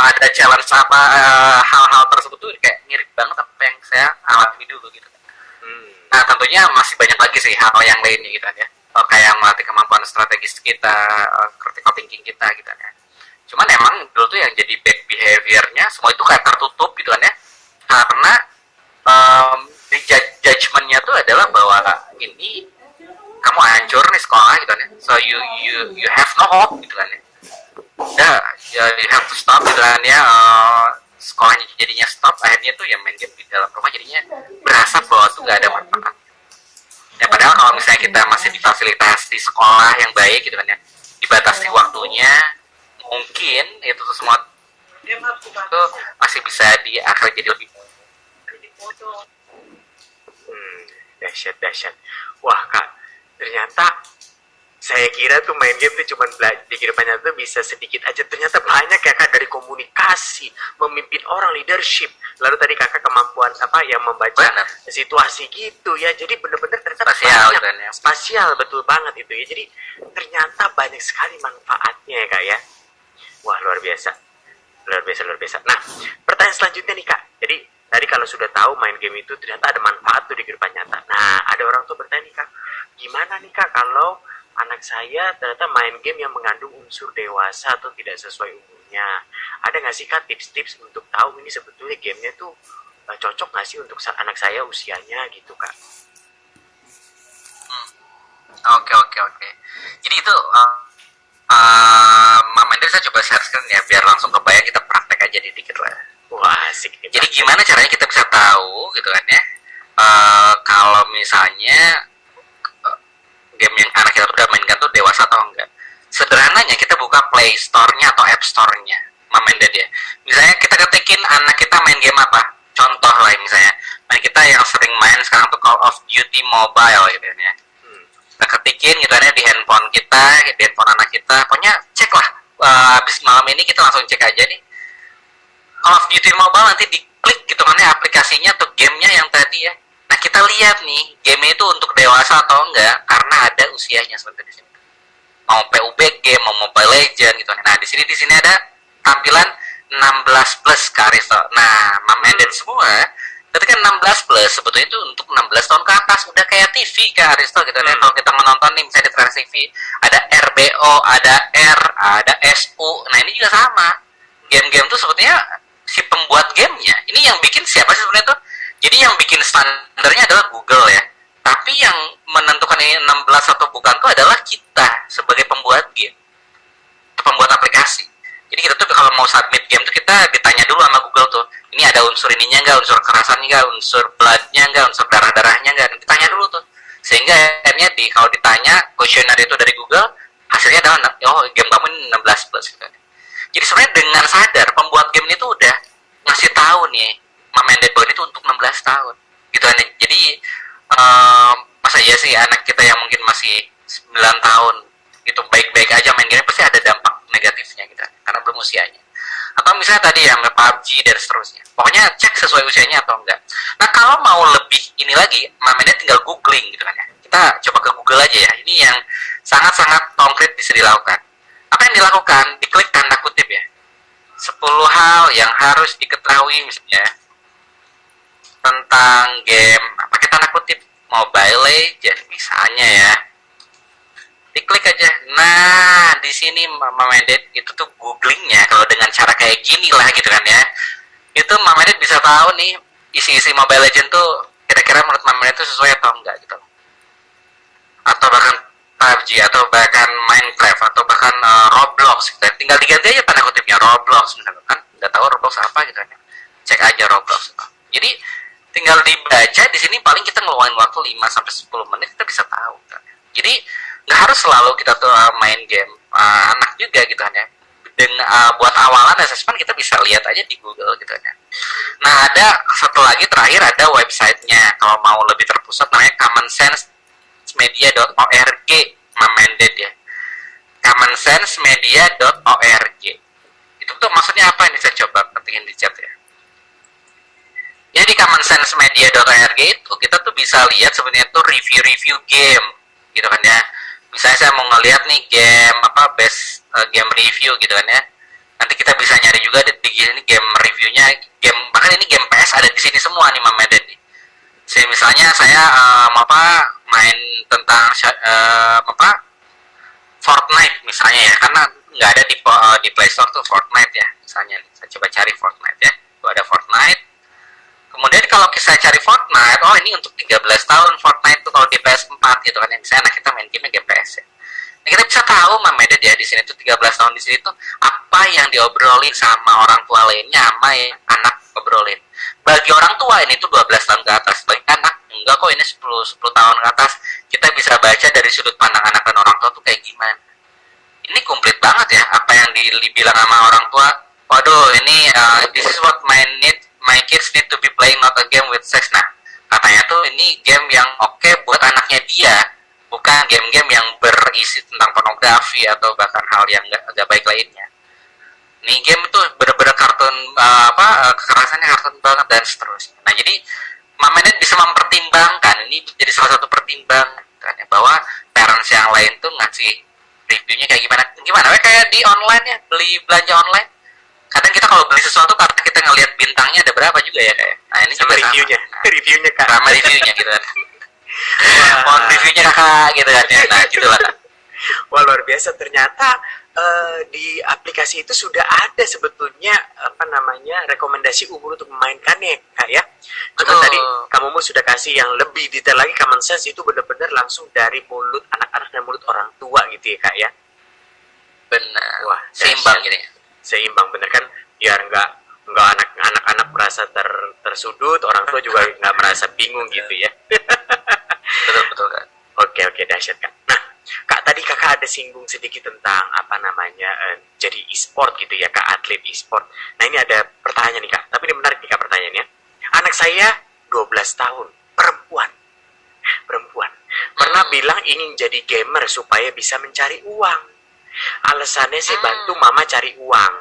ada challenge hal-hal tersebut tuh kayak mirip banget apa yang saya alami dulu gitu. Nah, tentunya masih banyak lagi sih hal yang lainnya gitu kan ya. Kayak melatih kemampuan strategis kita, critical thinking kita gitu kan ya. Cuman emang dulu tuh yang jadi bad behavior-nya semua itu kayak tertutup gitu kan ya. Karena di judgment-nya tuh adalah bahwa ini kamu hancur nih sekolah gitu kan ya. So you have no hope gitu kan ya. You have to stop gitu kan ya. Sekolahnya jadinya stop, akhirnya tuh ya main game di dalam rumah jadinya berasa bahwa tuh gak ada manfaat. Ya padahal kalau misalnya kita masih difasilitasi sekolah yang baik gitu kan ya, dibatasi waktunya, mungkin itu tuh semua itu masih bisa diakali jadi lebih. Dahsyat, dahsyat. Wah kak, ternyata saya kira tuh main game tuh cuman di kehidupan nyata tuh bisa sedikit aja. Ternyata banyak ya kak, dari komunikasi, memimpin orang, leadership. Lalu tadi kakak kemampuan apa yang membaca Benar. situasi gitu ya. Jadi bener-bener ternyata Spasial banyak. kan ya. Spasial, betul banget itu ya. Jadi ternyata banyak sekali manfaatnya ya kak ya. Wah luar biasa. Luar biasa, luar biasa. Nah, pertanyaan selanjutnya nih kak. Jadi tadi kalau sudah tahu main game itu ternyata ada manfaat tuh di kehidupan nyata. Nah, ada orang tuh bertanya nih kak, gimana nih kak kalau anak saya ternyata main game yang mengandung unsur dewasa atau tidak sesuai umurnya? Ada nggak sih kak tips-tips untuk tahu ini sebetulnya gamenya tuh cocok nggak sih untuk anak saya usianya gitu kak? Oke. Jadi itu Mama Ender saya coba share screen ya biar langsung kebayang, kita praktek aja dikit lah. Wah asik nih, Jadi Kak. gimana caranya kita bisa tahu gitu kan ya, kalau misalnya game yang anak kita udah mainkan tuh dewasa atau enggak. Sederhananya kita buka Play Store-nya atau App Store-nya Mama Ender ya. Misalnya kita ketikin anak kita main game apa, contoh lah misalnya main kita yang sering main sekarang tuh Call of Duty Mobile gitu kan ya. Kita ketikin gitu ya di handphone kita, di handphone anak kita, pokoknya cek lah. Habis malam ini kita langsung cek aja nih Call of Duty Mobile, nanti diklik gitu kan ya aplikasinya atau gamenya yang tadi ya. Nah kita lihat nih game itu untuk dewasa atau enggak karena ada usianya seperti di sini. Mau PUBG, mau Mobile Legend gitu. Nah di sini ada tampilan 16 plus Kak Aristo. Nah Mama Enden semua, ketika 16 plus sebetulnya itu untuk 16 tahun ke atas, udah kayak TV Kak Aristo gitu. Nah, kalau kita menonton nih misalnya di Trans TV ada RBO, ada R, ada SU. Nah ini juga sama. Game-game tuh sebetulnya si pembuat gamenya ini yang bikin siapa sih sebenarnya tuh? Jadi yang bikin standarnya adalah Google ya. Tapi yang menentukan ini 16 atau bukan tuh adalah kita sebagai pembuat game, pembuat aplikasi. Jadi kita tuh kalau mau submit game tuh kita ditanya dulu sama Google tuh, ini ada unsur ininya nggak, unsur kerasannya nggak, unsur bloodnya nggak, unsur darahnya nggak, ditanya dulu tuh. Sehingga akhirnya kalau ditanya kuesioner itu dari Google, hasilnya adalah oh game kamu ini 16 plus gitu. Jadi sebenarnya dengan sadar pembuat game ini tuh udah ngasih tahu nih Mama Ender Boy itu untuk 16 tahun gitu kan. Jadi masa iya sih anak kita yang mungkin masih 9 tahun itu baik-baik aja main game, pasti ada dampak negatifnya gitu karena belum usianya. Atau misalnya tadi ya PUBG dan seterusnya. Pokoknya cek sesuai usianya atau enggak. Nah kalau mau lebih ini lagi, Mama Ender tinggal googling gitu kan ya. Kita coba ke Google aja ya. Ini yang sangat-sangat konkret bisa dilakukan. Apa yang dilakukan? Diklik tanda kutip ya. 10 hal yang harus diketahui misalnya tentang game, pakai tanda kutip Mobile Legends misalnya ya. Diklik aja. Nah, di sini Mama Ender itu tuh googlingnya kalau dengan cara kayak gini lah gitu kan ya. Itu Mama Ender bisa tahu nih isi-isi Mobile Legends tuh kira-kira menurut Mama Ender itu sesuai atau enggak gitu. Atau bahkan PUBG atau bahkan Minecraft atau bahkan Roblox gitu. Tinggal diganti aja tanda kutipnya Roblox misalkan, kan nggak tahu Roblox apa gitu kan. Cek aja Roblox. Jadi tinggal dibaca di sini, paling kita ngeluangin waktu 5 sampai 10 menit kita bisa tahu kan. Jadi nggak harus selalu kita tuh main game, anak juga gitu kan ya. Dengan buat awalan assessment kita bisa lihat aja di Google gitu kan ya. Nah ada satu lagi terakhir, ada websitenya kalau mau lebih terpusat, namanya commonsensemedia.org Mama Ender ya. commonsensemedia.org itu tuh maksudnya apa ini, saya coba ketingin di chat ya. Jadi commonsensemedia.org itu kita tuh bisa lihat sebenarnya tuh review-review game gitu kan ya. Misalnya saya mau ngeliat nih game apa best game review gitu kan ya. Nanti kita bisa nyari juga di sini game reviewnya, game bahkan ini game PS ada di sini semua nih Mama Ender nih. Misalnya saya main tentang Fortnite misalnya ya, karena nggak ada di Play Store tuh Fortnite ya misalnya. Saya coba cari Fortnite ya. Tuh ada Fortnite. Kemudian kalau saya cari Fortnite, oh ini untuk 13 tahun Fortnite tuh kalau di PS4 gitu kan ya. Misalnya anak kita main game game PS ya. Nah, kita bisa tahu Mama Ender ya di sini tuh 13 tahun di sini tuh apa yang diobrolin sama orang tua lainnya sama yang anak obrolin. Bagi orang tua ini tuh 12 tahun ke atas, bagi anak enggak kok, ini 10 tahun ke atas. Kita bisa baca dari sudut pandang anak dan orang tua tuh kayak gimana. Ini komplit banget ya apa yang dibilang sama orang tua. waduh ini this is what my kids need to be playing, not a game with sex. Nah, katanya tuh ini game yang oke buat anaknya dia, bukan game-game yang berisi tentang pornografi atau bahkan hal yang gak baik lainnya. Nih game itu bener-bener kartun kekerasannya kartun banget dan seterusnya. Nah jadi Mamenet bisa mempertimbangkan, ini jadi salah satu pertimbangan kan, ya, bahwa parents yang lain tuh ngasih reviewnya kayak gimana kayak di online ya, beli belanja online. Kadang kita kalau beli sesuatu karena kita ngelihat bintangnya ada berapa juga ya kayak. Nah ini sama juga reviewnya, reviewnya Kak. sama reviewnya gitu kan. Mohon reviewnya kakak gitu kan ya. Nah gitu lah. Wah luar biasa, ternyata di aplikasi itu sudah ada sebetulnya rekomendasi umur untuk memainkannya Kak ya. Cuma tadi kamu sudah kasih yang lebih detail lagi, common sense itu benar-benar langsung dari mulut anak-anak dan mulut orang tua gitu ya Kak ya. Benar. Wah, seimbang gitu ya. Seimbang bener kan, biar nggak anak-anak merasa tersudut, orang tua juga nggak merasa bingung gitu ya. Betul kan. Oke dahsyat Kak. Nah Kak, tadi kakak ada singgung sedikit tentang jadi e-sport gitu ya Kak, atlet e-sport. Nah ini ada pertanyaan nih Kak, tapi ini menarik nih Kak pertanyaannya. Anak saya 12 tahun, perempuan, pernah bilang ingin jadi gamer supaya bisa mencari uang. Alasannya sih bantu mama cari uang.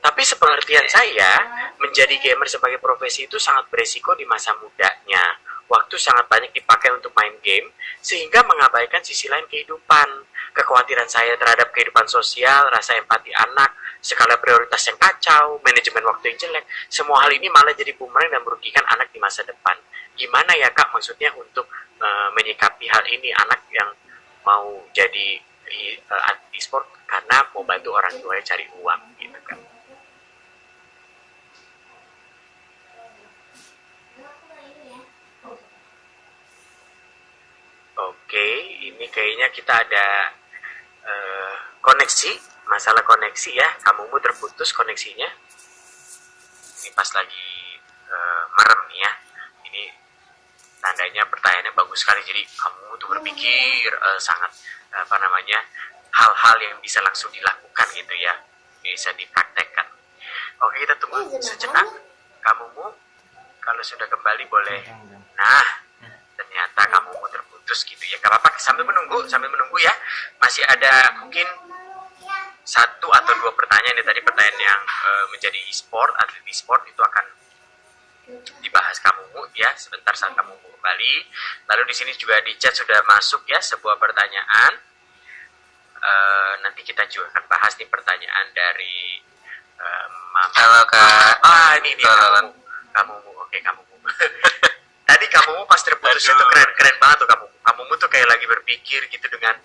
Tapi sepengertian saya, menjadi gamer sebagai profesi itu sangat beresiko di masa mudanya. Waktu sangat banyak dipakai untuk main game, sehingga mengabaikan sisi lain kehidupan. Kekhawatiran saya terhadap kehidupan sosial, rasa empati anak, skala prioritas yang kacau, manajemen waktu yang jelek, semua hal ini malah jadi bumerang dan merugikan anak di masa depan. Gimana ya Kak, maksudnya untuk menyikapi hal ini, anak yang mau jadi e-sport karena mau bantu orang tuanya cari uang gitu kan. Oke, ini kayaknya kita ada koneksi, masalah koneksi ya. Kamumu terputus koneksinya. Ini pas lagi merem nih ya. Ini tandanya pertanyaannya bagus sekali. Jadi kamu tuh berpikir sangat hal-hal yang bisa langsung dilakukan gitu ya, bisa dipraktekkan. Oke, kita tunggu sejenak. Kamumu kalau sudah kembali boleh. Nah, ternyata kamu mau terputus gitu ya. Gak apa-apa, sambil menunggu ya. Masih ada mungkin 1 atau 2 pertanyaan nih, tadi pertanyaan yang menjadi e-sport, atlet e-sport itu akan dibahas kamu ya sebentar saat kamu kembali. Lalu di sini juga di chat sudah masuk ya sebuah pertanyaan. Nanti kita juga akan bahas nih pertanyaan dari Halo Kak. Ini kamu oke kamu. Tadi kamu pas terputus itu keren banget tuh kamu. Kamu tuh kayak lagi berpikir gitu dengan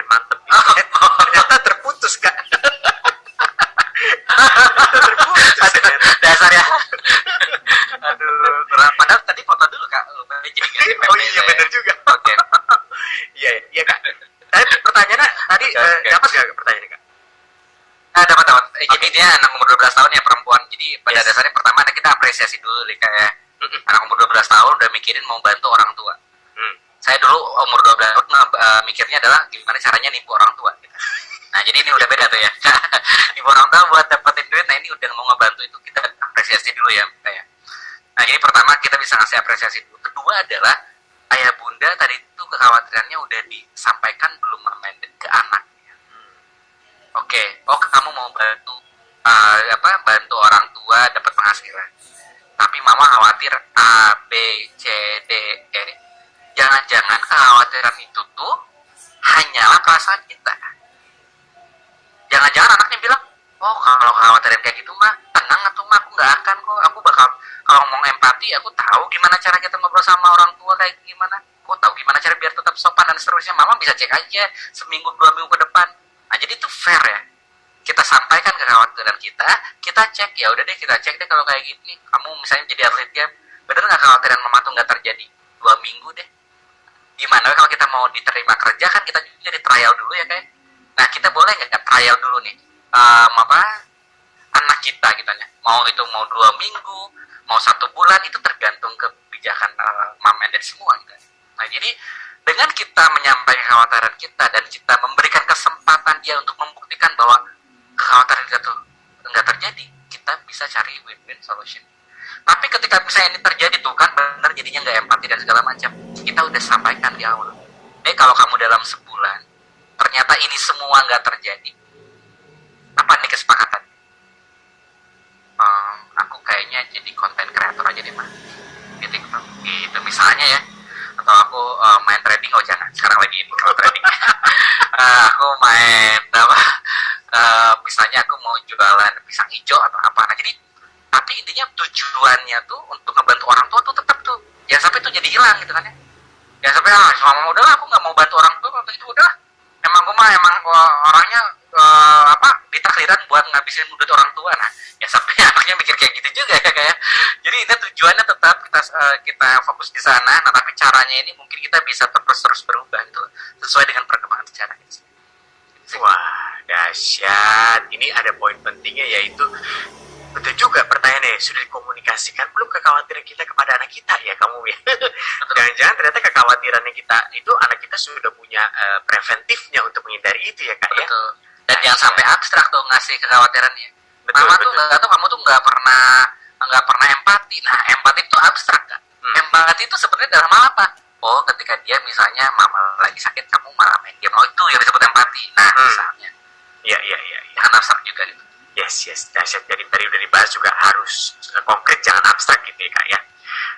mantep. Gitu. Ternyata terputus Kak. Dasar ya. Aduh, padahal tadi foto dulu Kak. Oh iya benar juga. Oke. Iya Kak. Tadi pertanyaannya dapat nggak pertanyaannya Kak? Dapat. Jadi dia anak umur 12 tahun ya, perempuan. Jadi pada dasarnya pertama kita apresiasi dulu nih kayak anak umur 12 tahun udah mikirin mau bantu orang tua. Saya dulu umur 12 tahun mikirnya adalah gimana caranya nipu orang tua gitu. Nah jadi ini udah beda tuh ya. Nipu orang tua buat dapetin duit, nah ini udah mau ngebantu, itu kita apresiasi dulu ya kayak. Nah jadi pertama kita bisa ngasih apresiasi dulu. Kedua adalah ayah bunda tadi itu kekhawatirannya udah disampaikan belum mandate ke anak. Oke, kamu mau bantu bantu orang tua dapat penghasilan. Tapi mama khawatir A, B, C, D, E. Jangan-jangan kekhawatiran itu tuh hanyalah perasaan kita. Jangan-jangan anaknya bilang, kalau kekhawatiran kayak gitu mah tenang atau mah aku nggak akan kok. Aku bakal kalau ngomong empati, aku tahu gimana cara kita ngobrol sama orang tua kayak gimana. Aku tahu gimana cara biar tetap sopan dan seterusnya. Mama bisa cek aja seminggu 2 minggu ke depan. Nah jadi itu fair ya. Kita sampaikan kekhawatiran kita cek, ya udah deh kita cek deh kalau kayak gini. Kamu misalnya jadi atlet game, bener nggak kekhawatiran mama tuh nggak terjadi 2 minggu deh. Gimana kalau kita mau diterima kerja kan kita juga jadi trial dulu ya kayak. Nah kita boleh nggak trial dulu nih anak kita kitanya. Mau itu mau 2 minggu, mau 1 bulan, itu tergantung kebijakan mom and dad semua gitu. Nah jadi dengan kita menyampaikan kekhawatiran kita dan kita memberikan kesempatan dia untuk membuktikan bahwa kekhawatiran kita tuh nggak terjadi, kita bisa cari win-win solution. Tapi ketika misalnya ini terjadi tuh kan benar jadinya nggak empati dan segala macam, kita udah sampaikan di awal. Kalau kamu dalam sebulan ternyata ini semua nggak terjadi, apa nih kesepakatan? Aku kayaknya jadi konten kreator aja deh mah, gitu misalnya ya. Atau aku main trading, oh jangan, sekarang lagi ini kalau trading. Aku main apa? Misalnya aku mau jualan pisang hijau atau apa. Nah jadi, tapi intinya tujuannya tuh untuk ngebantu orang tua tuh tetap tuh, jangan sampai tuh jadi hilang gitu kan ya. Jangan sampai selama udahlah aku nggak mau bantu orang tua atau itu udah. Emang gue mah emang orangnya ditakdiran buat ngabisin duit orang tua. Nah ya sampai anaknya mikir kayak gitu juga ya kayak. Jadi ini tujuannya tetap kita fokus di sana. Nah tapi caranya ini mungkin kita bisa terus berubah gitu sesuai dengan perkembangan sejarah ini. Wah, dahsyat. Ini ada poin pentingnya, yaitu betul juga pertanyaannya, sudah dikomunikasikan belum kekhawatiran kita kepada anak kita ya kamu ya? Jangan-jangan ternyata kekhawatirannya kita itu anak kita sudah punya preventifnya untuk menghindari itu ya kak ya? Betul. Dan jangan sampai abstrak tuh ngasih kekhawatirannya. Betul, Mama betul. tuh nggak tahu, kamu tuh nggak pernah empati. Nah empati itu abstrak kan? Empati itu sebenarnya dalam hal apa? Oh ketika dia misalnya mama lagi sakit kamu malah main game, oh itu yang disebut empati. Nah misalnya. Iya. Jangan abstrak juga gitu. Yes, dahsyat. Jadi tadi udah dibahas juga harus konkret, jangan abstrak gitu ya kak ya.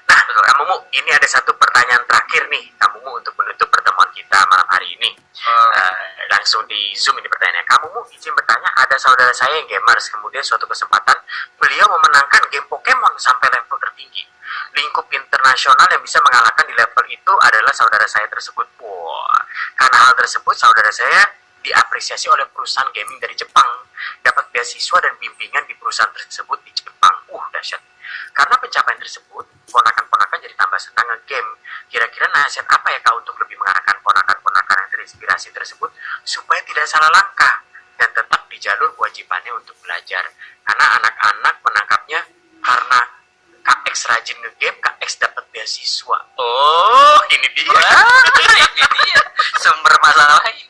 Nah, Kak Mumu, ini ada satu pertanyaan terakhir nih, Kak Mumu, untuk menutup pertemuan kita malam hari ini. Langsung di Zoom ini pertanyaannya. Kak Mumu, izin bertanya, ada saudara saya yang gamers, kemudian suatu kesempatan beliau memenangkan game Pokemon sampai level tertinggi. Lingkup internasional yang bisa mengalahkan di level itu adalah saudara saya tersebut. Wah, karena hal tersebut saudara saya diapresiasi oleh perusahaan gaming dari Jepang, dapat beasiswa dan bimbingan di perusahaan tersebut di Jepang. Dahsyat. Karena pencapaian tersebut, ponakan-ponakan jadi tambah senang nge-game. Kira-kira nasihat apa ya kak untuk lebih mengarahkan ponakan-ponakan yang terinspirasi tersebut supaya tidak salah langkah dan tetap di jalur kewajibannya untuk belajar? Karena anak-anak menangkapnya karena Kak X rajin nge-game, Kak X dapat beasiswa. Oh, ini dia. Ini dia sumber masalahnya.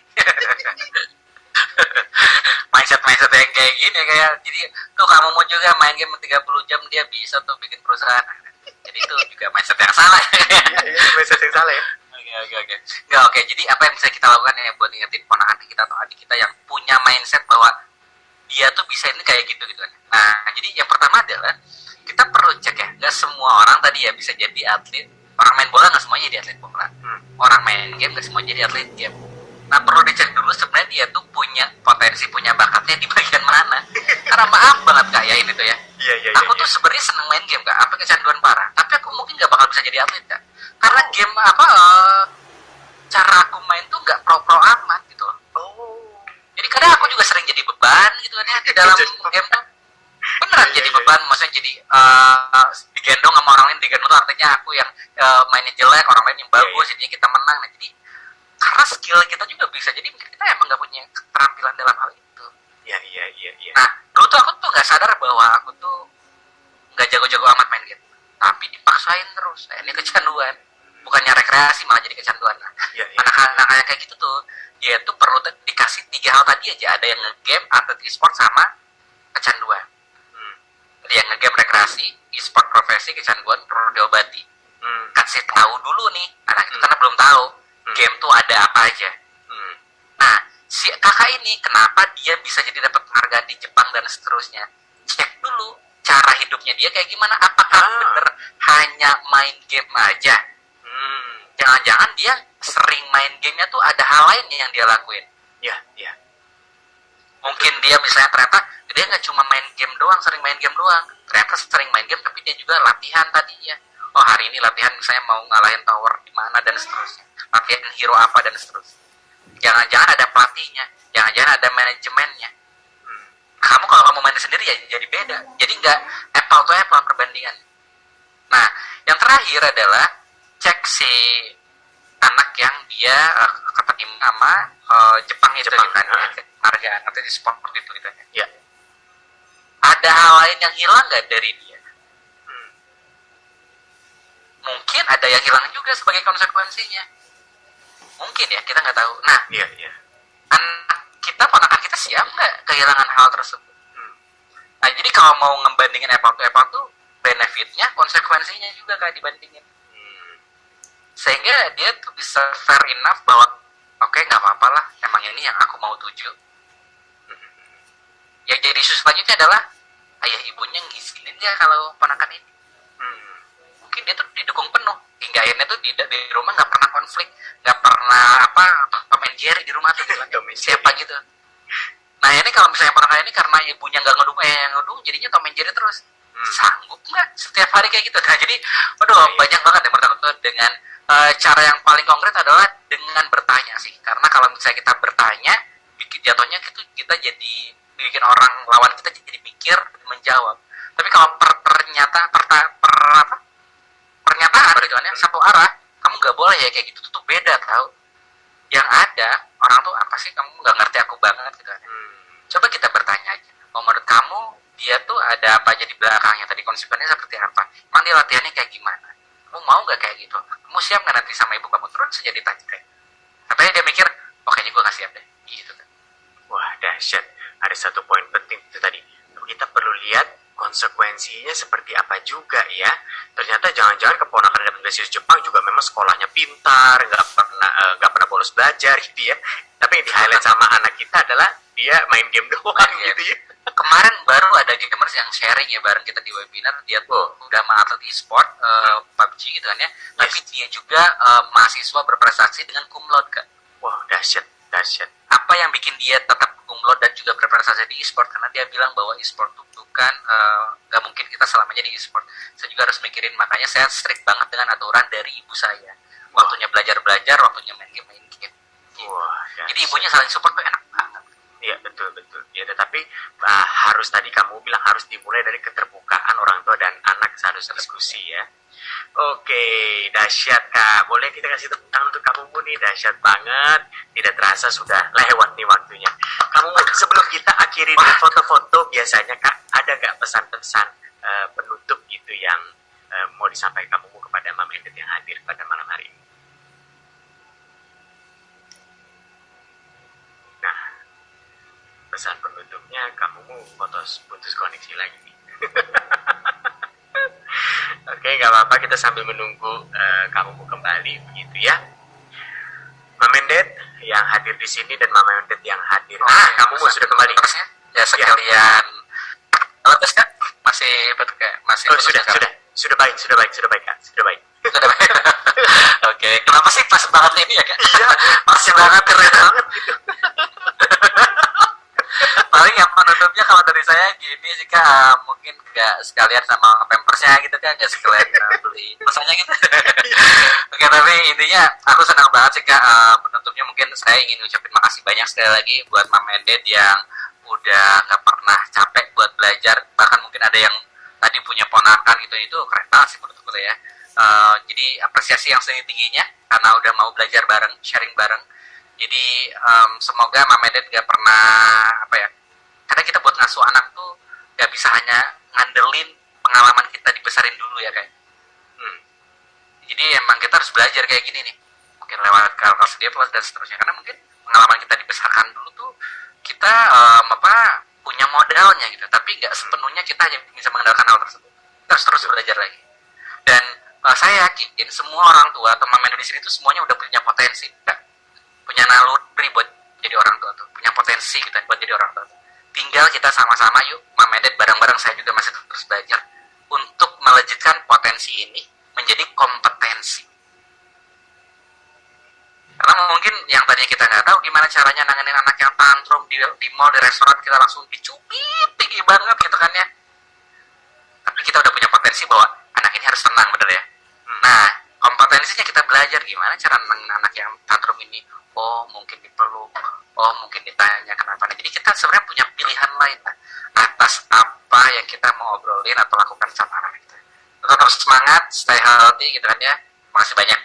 mindset yang kayak gini kayak, jadi tuh kamu mau juga main game 30 jam dia bisa tuh bikin perusahaan. Jadi itu juga mindset yang salah. Mindset yang salah ya. Oke. Jadi apa yang bisa kita lakukan ya buat ingetin ponakan kita atau adik kita yang punya mindset bahwa dia tuh bisa ini kayak gitu kan. Nah jadi yang pertama adalah kita perlu cek ya, nggak semua orang tadi ya bisa jadi atlet. Orang main bola nggak semuanya jadi atlet bola. Orang main game nggak semuanya jadi atlet game. Nah perlu dicek dulu sebenarnya dia tuh punya potensi, punya bakatnya di bagian mana. Karena maaf banget kak ya ini tuh ya. Iya. Aku tuh sebenarnya seneng main game kak, apa kecanduan parah. Tapi aku mungkin nggak bakal bisa jadi atlet kak. Karena game cara aku main tuh nggak pro amat gitu. Jadi kadang aku juga sering jadi beban gitu kan ya di dalam game tuh. Beneran jadi beban, maksudnya jadi digendong sama orang lain. Digendong tuh artinya aku yang mainnya jelek, orang lain yang bagus, jadinya kita menang. Nah jadi karena skill kita juga bisa, jadi kita emang nggak punya keterampilan dalam hal itu. Iya. Nah dulu tuh aku tuh nggak sadar bahwa aku tuh nggak jago-jago amat main game, tapi dipaksain terus. Ini kecanduan, bukannya rekreasi malah jadi kecanduan. Nah, anak-anak kayak gitu tuh dia tuh perlu dikasih 3 hal tadi aja, ada yang nge-game, atlet e-sport, sama kecanduan. Jadi yang nge-game rekreasi, e-sport profesi, kecanduan perlu diobati. Kasih tahu dulu nih anak itu karena belum tahu game tuh ada apa aja. Nah si kakak ini kenapa dia bisa jadi dapat penghargaan di Jepang dan seterusnya, cek dulu cara hidupnya dia kayak gimana. Apakah bener hanya main game aja? Jangan-jangan dia sering main gamenya tuh ada hal lain yang dia lakuin. Iya. Mungkin dia misalnya ternyata dia nggak cuma main game doang, sering main game doang, ternyata sering main game tapi dia juga latihan tadinya. Oh hari ini latihan misalnya mau ngalahin tower di mana dan seterusnya, latihan hero apa dan seterusnya. Jangan-jangan ada pelatihnya, jangan-jangan ada manajemennya. Kamu kalau kamu main sendiri ya jadi beda, jadi nggak apple to apple perbandingan. Nah yang terakhir adalah cek si anak yang dia keterima sama Jepang itu kan, penghargaan atau di sport itu gitu ya. Ada hal lain yang hilang nggak dari dia? Mungkin ada yang hilang juga sebagai konsekuensinya. Mungkin ya, kita nggak tahu. Nah, anak kita, ponakan kita siap nggak kehilangan hal tersebut? Nah, jadi kalau mau ngebandingin apple to apple tuh benefitnya, konsekuensinya juga Kak dibandingin. Sehingga dia tuh bisa fair enough bahwa oke, nggak apa-apa lah, emang ini yang aku mau tuju. Yang jadi isu selanjutnya adalah ayah ibunya ngizinin nggak kalau ponakan ini. Mungkin dia tuh didukung penuh hingga akhirnya tuh di rumah nggak pernah konflik, nggak pernah Tom and Jerry di rumah tuh siapa gitu. Nah ini kalau misalnya ponakan ini karena ibunya nggak ngedukung, yang ngedukung jadinya Tom and Jerry terus. Sanggup nggak setiap hari kayak gitu? Nah jadi banyak banget yang pertama tuh dengan cara yang paling konkret adalah dengan bertanya sih, karena kalau misalnya kita bertanya bikin jatuhnya kita jadi bikin orang lawan kita jadi mikir menjawab. Tapi kalau pernyataan berituannya satu arah, kamu nggak boleh ya kayak gitu, tuh beda tau. Yang ada orang tuh apa sih, kamu nggak ngerti aku banget gitu kan. Coba kita bertanya aja, menurut kamu dia tuh ada apa aja di belakangnya, tadi konsekuensinya seperti apa, emang dia latihannya kayak gimana, kamu mau nggak kayak gitu, kamu siap nggak nanti sama ibu kamu turun saja ditanya kayak. Katanya dia mikir, oh kayaknya gue nggak siap deh gitu kan. Wah dahsyat, ada satu poin penting itu tadi, kita perlu lihat konsekuensinya seperti apa juga ya. Ternyata jangan-jangan keponakan ada beasiswa Jepang juga memang sekolahnya pintar, nggak pernah bolos belajar gitu ya. Tapi yang di highlight sama anak kita adalah dia main game doang gitu ya. Kemarin baru ada gamers yang sharing ya bareng kita di webinar, dia tuh udah atlet e-sport PUBG gitu kan ya. Tapi dia juga mahasiswa berprestasi dengan cum laude Kak. Wah dahsyat. Apa yang bikin dia tetap cum laude dan juga berprestasi di e-sport, karena dia bilang bahwa e-sport itu bukan gak mungkin kita selamanya di e-sport. Saya juga harus mikirin, makanya saya strict banget dengan aturan dari ibu saya. Waktunya belajar, waktunya main game. Wah, jadi ibunya saling support tuh enak banget. Iya betul. Ya tetapi harus tadi kamu bilang harus dimulai dari keterbukaan orang tua dan anak, harus diskusi ya. Oke, dahsyat Kak. Boleh kita kasih tepuk tangan untuk kamu Bu nih, dahsyat banget. Tidak terasa sudah lewat nih waktunya. Kamu sebelum kita akhiri dengan foto-foto, biasanya Kak ada gak pesan-pesan penutup gitu yang mau disampaikan kamu kepada Mama Endet yang hadir pada malam hari ini? Nah, pesan penutupnya kamu mau putus koneksi lagi nih. Oke, nggak apa-apa, kita sambil menunggu kamu mau kembali begitu ya. Mama Endet yang hadir di sini dan Mama Endet yang hadir. Kamu mau sudah kembali? Ya sekalian. Kalau tes Kak masih betul Kak? Masih sudah baik Kak, sudah baik. Oke, kenapa sih pas banget ini ya Kak? Iya, masih banget, keren banget gitu. Paling yang penutupnya kalau dari saya gini sih Kak, mungkin gak sekalian sama pampersnya gitu kan, gak sekalian beli masanya gitu. Oke, tapi intinya aku senang banget sih Kak, penutupnya mungkin saya ingin ucapin makasih banyak sekali lagi buat Mama Endet yang udah gak pernah capek buat belajar. Bahkan mungkin ada yang tadi punya ponakan gitu, itu keren banget sih menurutku ya. Jadi apresiasi yang setinggi-tingginya karena udah mau belajar bareng, sharing bareng. Jadi semoga Mama Endet gak pernah karena kita buat ngasuh anak tuh gak bisa hanya ngandelin pengalaman kita dibesarin dulu ya kayak. Jadi emang kita harus belajar kayak gini nih, mungkin lewat kelas dia plus dan seterusnya, karena mungkin pengalaman kita dibesarkan dulu tuh kita punya modalnya gitu, tapi gak sepenuhnya kita hanya bisa mengandalkan hal tersebut. Kita harus terus belajar lagi. Dan saya yakin semua orang tua atau Mama Endet di sini tuh semuanya udah punya potensi, punya naluri buat jadi orang tua tuh, punya potensi gitu buat jadi orang tua tuh. Tinggal kita sama-sama yuk, Mama Endet bareng-bareng, saya juga masih terus belajar untuk melejitkan potensi ini menjadi kompetensi. Karena mungkin yang tadinya kita nggak tahu gimana caranya nanganin anak yang tantrum di mall, di restoran, kita langsung dicubit tinggi banget gitu kan ya. Tapi kita udah punya potensi bahwa anak ini harus tenang, bener ya. Nah, kompetensinya kita belajar gimana cara nenangin anak yang tantrum ini. Oh, mungkin dipeluk. Oh, mungkin ditanya kenapa. Nah, jadi kita sebenarnya punya pilihan lain atas apa yang kita mau obrolin atau lakukan sama anak kita. Tetap semangat, stay healthy gitu kan ya. Makasih banyak.